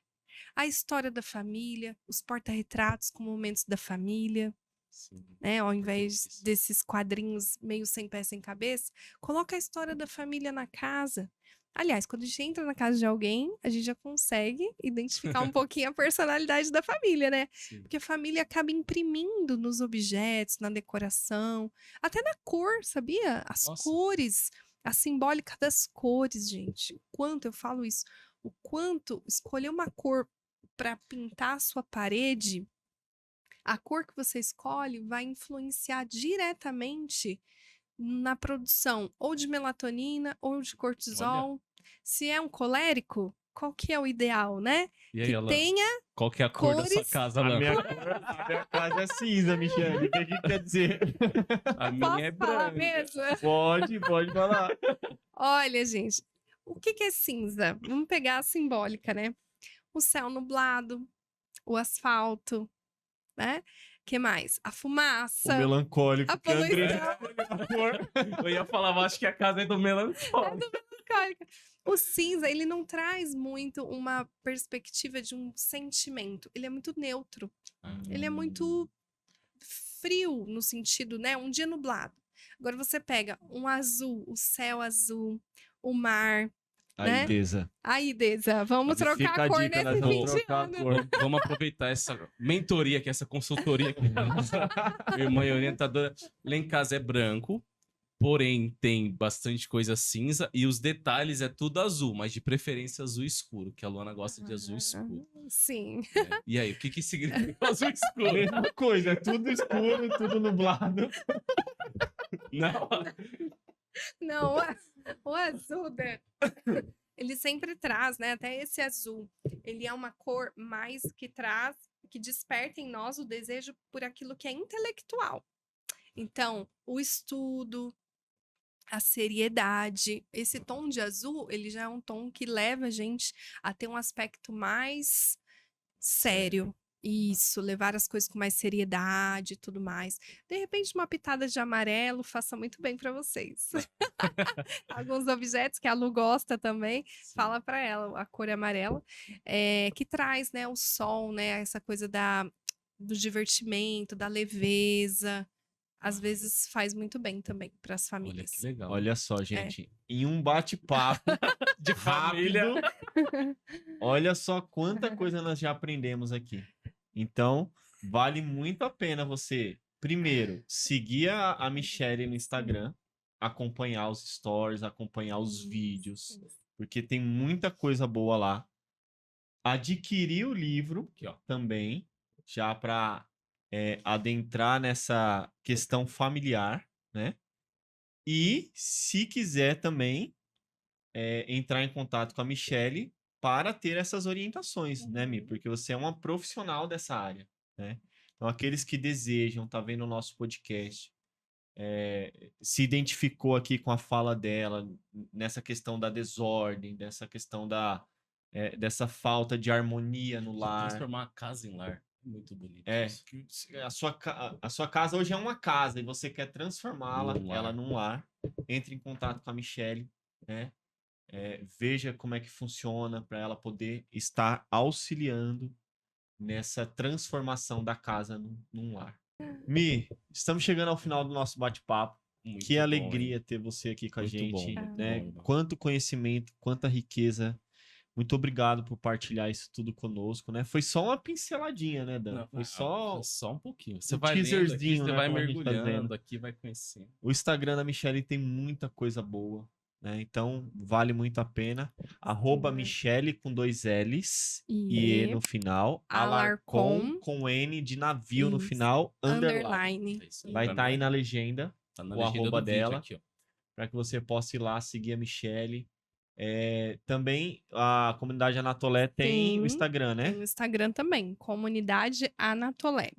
A história da família, os porta-retratos com momentos da família, Sim. né? Ao invés Isso. desses quadrinhos meio sem pé, sem cabeça, coloca a história da família na casa. Aliás, quando a gente entra na casa de alguém, a gente já consegue identificar um pouquinho a personalidade da família, né? Sim. Porque a família acaba imprimindo nos objetos, na decoração, até na cor, sabia? As Nossa. cores, a simbólica das cores, gente. O quanto eu falo isso, o quanto escolher uma cor para pintar a sua parede, a cor que você escolhe vai influenciar diretamente na produção ou de melatonina ou de cortisol. Se é um colérico, qual que é o ideal, né? E aí, Que Alan, tenha qual que é a cor da sua cores. casa, A Alan? minha casa é cinza, Michele. O que quer dizer? A minha Posso é falar branca. mesmo? Pode falar. Olha, gente, o que que é cinza? Vamos pegar a simbólica, né? O céu nublado, o asfalto, né? Que mais? A O fumaça, melancólico a que André. poluição. Eu ia falar, mas acho que a casa é do melancólico. melancólica. O cinza, ele não traz muito uma perspectiva de um sentimento. Ele é muito neutro. Ele é muito frio no sentido, né? Um dia nublado. Agora você pega um azul, o céu azul, o mar, né? Aí, Deza. Aí, Deza, vamos Fica trocar a a cor dica, nós nesse vamos fim de trocar a ano. cor. Vamos aproveitar essa mentoria, que é essa consultoria que a nossa irmã e orientadora. Lá em casa é branco, porém tem bastante coisa cinza e os detalhes é tudo azul, mas de preferência azul escuro, que a Luana gosta de azul escuro. Sim. Né? E aí, o que que significa azul escuro? Mesma coisa, é tudo escuro, tudo nublado. Não, Não, o azul, ele sempre traz, né? Até esse azul, ele é uma cor mais que traz, que desperta em nós o desejo por aquilo que é intelectual. Então, o estudo, a seriedade, esse tom de azul, ele já é um tom que leva a gente a ter um aspecto mais sério. Isso, levar as coisas com mais seriedade e tudo mais. De repente, uma pitada de amarelo faça muito bem para vocês. Alguns objetos que a Lu gosta também, fala para ela a cor amarela, que traz, né, o sol, né, essa coisa do divertimento, da leveza. Às vezes faz muito bem também para as olha famílias. que legal. Olha só, gente. Em um bate-papo de família. rápido, olha só quanta coisa nós já aprendemos aqui. Então, vale muito a pena você, primeiro, seguir a Michele no Instagram, acompanhar os stories, acompanhar os vídeos, porque tem muita coisa boa lá. Adquirir o livro Aqui, ó. também, já para adentrar nessa questão familiar, né? E, se quiser também, entrar em contato com a Michele para ter essas orientações, né, Mi? Porque você é uma profissional dessa área, né? Então, aqueles que desejam, tá vendo o nosso podcast, se identificou aqui com a fala dela, nessa questão da desordem, dessa questão dessa falta de harmonia no lar. Transformar a casa em lar. Muito bonito isso. A sua casa hoje é uma casa e você quer transformá-la Num lar. ela num lar. Entre em contato com a Michele, né? Veja como é que funciona para ela poder estar auxiliando nessa transformação da casa num lar. Mi, estamos chegando ao final do nosso bate-papo. Muito Que bom, alegria hein? ter você aqui com a Muito gente, bom, muito né? bom, irmão. Quanto conhecimento, quanta riqueza. Muito obrigado por partilhar isso tudo conosco, né? Foi só uma pinceladinha, né, Dan? Não, Foi só só um pouquinho. Você um vai lendo aqui, teaserzinho, você né, vai como a gente tá mergulhando dizendo. aqui, vai conhecendo. O Instagram da Michele tem muita coisa boa, né? Então, vale muito a pena. @Michele com 2 L's e E no final. Alarcon com N de navio no Isso. final, underline. Underline. É isso aí, Vai pra estar aí mim. na legenda, Tá na o legenda arroba do vídeo dela. aqui, ó. para que você possa ir lá seguir a Michele. Também a comunidade Anatolé tem o Sim, Instagram, né? Tem o Instagram também, Comunidade Anatolé.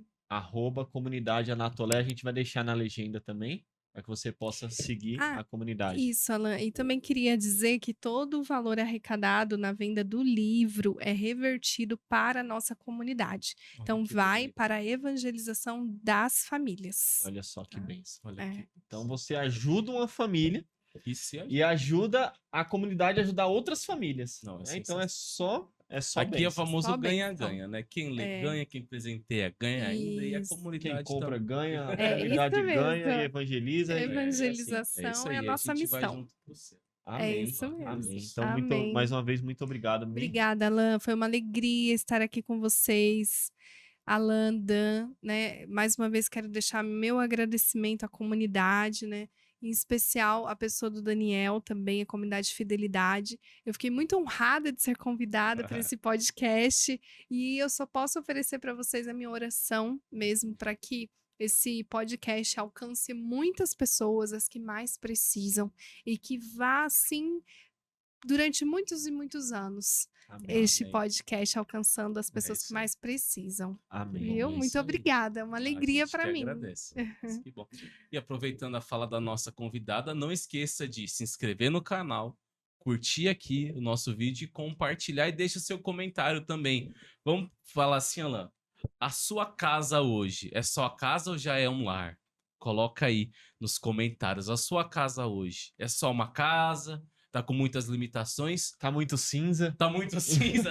@comunidade Anatolé, a gente vai deixar na legenda também. para que você possa seguir Ah, a comunidade. Isso, Alan. E também queria dizer que todo o valor arrecadado na venda do livro é revertido para a nossa comunidade. Então, Que vai bonito. para a evangelização das famílias. Olha só que bênção. Olha É. que... Então você ajuda uma família E se a e ajuda a comunidade a ajudar outras famílias. Não, é Né? Então é só Aqui é o bênção. famoso Só ganha-ganha, né? Quem lê É. ganha, quem presenteia ganha ainda, e a Isso. comunidade Quem compra também. ganha, a É isso comunidade ganha mesmo. e evangeliza. e é assim. Evangelização isso é aí, a nossa gente vai missão. junto com você. Amém. isso mesmo. Amém. Então, Amém. mais uma vez, muito obrigado. Mi. Obrigada, Alan. Foi uma alegria estar aqui com vocês. Alan, Dan, né? Mais uma vez quero deixar meu agradecimento à comunidade, né? Em especial a pessoa do Daniel também, a comunidade Fidelidade. Eu fiquei muito honrada de ser convidada para esse podcast e eu só posso oferecer para vocês a minha oração mesmo para que esse podcast alcance muitas pessoas, as que mais precisam, e que vá assim durante muitos e muitos anos Amém. este Amém. podcast alcançando as pessoas isso que aí. mais precisam. Amém. Viu? É Muito isso aí. obrigada. É uma alegria A gente para que mim. agradece. Que bom. E aproveitando a fala da nossa convidada, não esqueça de se inscrever no canal, curtir aqui o nosso vídeo e compartilhar, e deixa o seu comentário também. Vamos falar assim, Alan, a sua casa hoje é só casa ou já é um lar? Coloca aí nos comentários. A sua casa hoje é só uma casa? Tá com muitas limitações? Tá muito cinza. Tá muito cinza?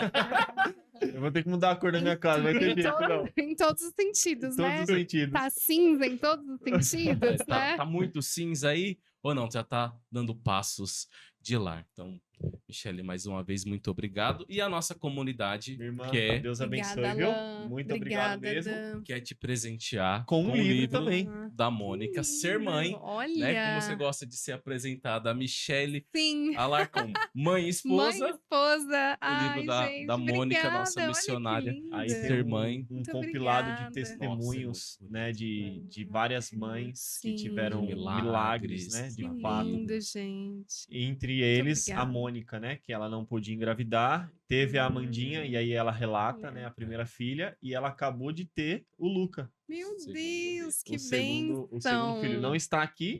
Eu vou ter que mudar a cor da minha casa, vai ter jeito, não. Em todos os sentidos, Em né? todos os sentidos. Tá cinza em todos os sentidos, né? Tá muito cinza aí? Ou não? Já tá dando passos de lar. Então, Michele, mais uma vez, muito obrigado. E a nossa comunidade Minha irmã, quer, Deus Obrigada, abençoe, viu? Alan. Muito obrigado Obrigada, mesmo. Dan. quer te presentear Com um o livro também. da Mônica, Ser Mãe. Olha. Né? Como você gosta de ser apresentada, a Michele Sim. Alarcon, mãe e esposa. Mãe e esposa. O livro da Mônica, obrigada. nossa Olha que missionária. linda. Aí Ser tem mãe. um Muito compilado de obrigada. testemunhos, Nossa, é né, muito de várias mães que Sim. tiveram milagres, né, de Que fato. lindo, gente. Entre eles, a obrigada. Mônica, né, que ela não podia engravidar, teve a Amandinha, e aí ela relata, né, a primeira filha, e ela acabou de ter o Luca, Meu Segundo Deus, que o segundo filho. Não está aqui,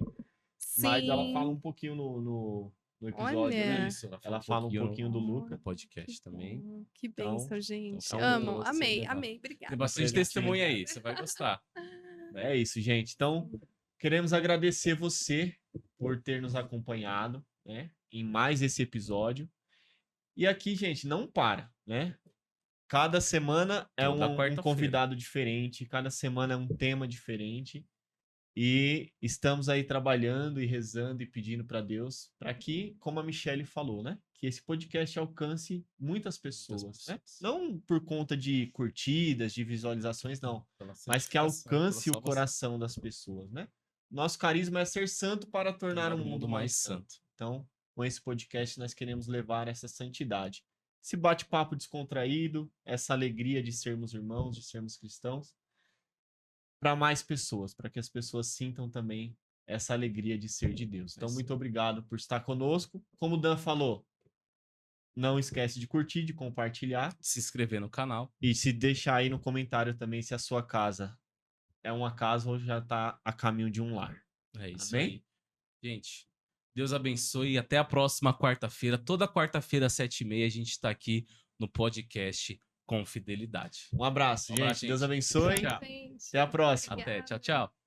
mas ela Sim. fala um pouquinho no episódio, Olha. né? Isso, Ela fala um pouquinho do no Luca. podcast também. Que Então, bênção, gente. então, Amo. você Amei, levar. amei. Tem Obrigada. bastante Obrigado. testemunha aí, você vai gostar. É isso, gente. Então, queremos agradecer você por ter nos acompanhado, né, em mais esse episódio. E aqui, gente, não para, né? Cada semana é Toda um quarta-feira. convidado diferente, cada semana é um tema diferente. E estamos aí trabalhando e rezando e pedindo para Deus para que, como a Michele falou, né, que esse podcast alcance muitas pessoas, né? pessoas. Não por conta de curtidas, de visualizações, não, Pela mas que santificação, pela alcance o salvação. coração das pessoas, né? Nosso carisma é ser santo para tornar Tornar o mundo mais santo. Então, com esse podcast nós queremos levar essa santidade, esse bate-papo descontraído, essa alegria de sermos irmãos, de sermos cristãos, para mais pessoas, para que as pessoas sintam também essa alegria de ser de Deus. Então, isso muito obrigado por estar conosco. Como o Dan falou, não esquece de curtir, de compartilhar Se inscrever no canal. e se deixar aí no comentário também se a sua casa é uma casa ou já está a caminho de um lar. É isso Amém? aí. Gente, Deus abençoe e até a próxima quarta-feira. Toda quarta-feira, às 7h30, a gente está aqui no podcast Com Fidelidade. Um abraço, Um abraço, gente. Deus gente. abençoe. Tchau. Gente, Até a próxima. Até, obrigada. tchau, tchau.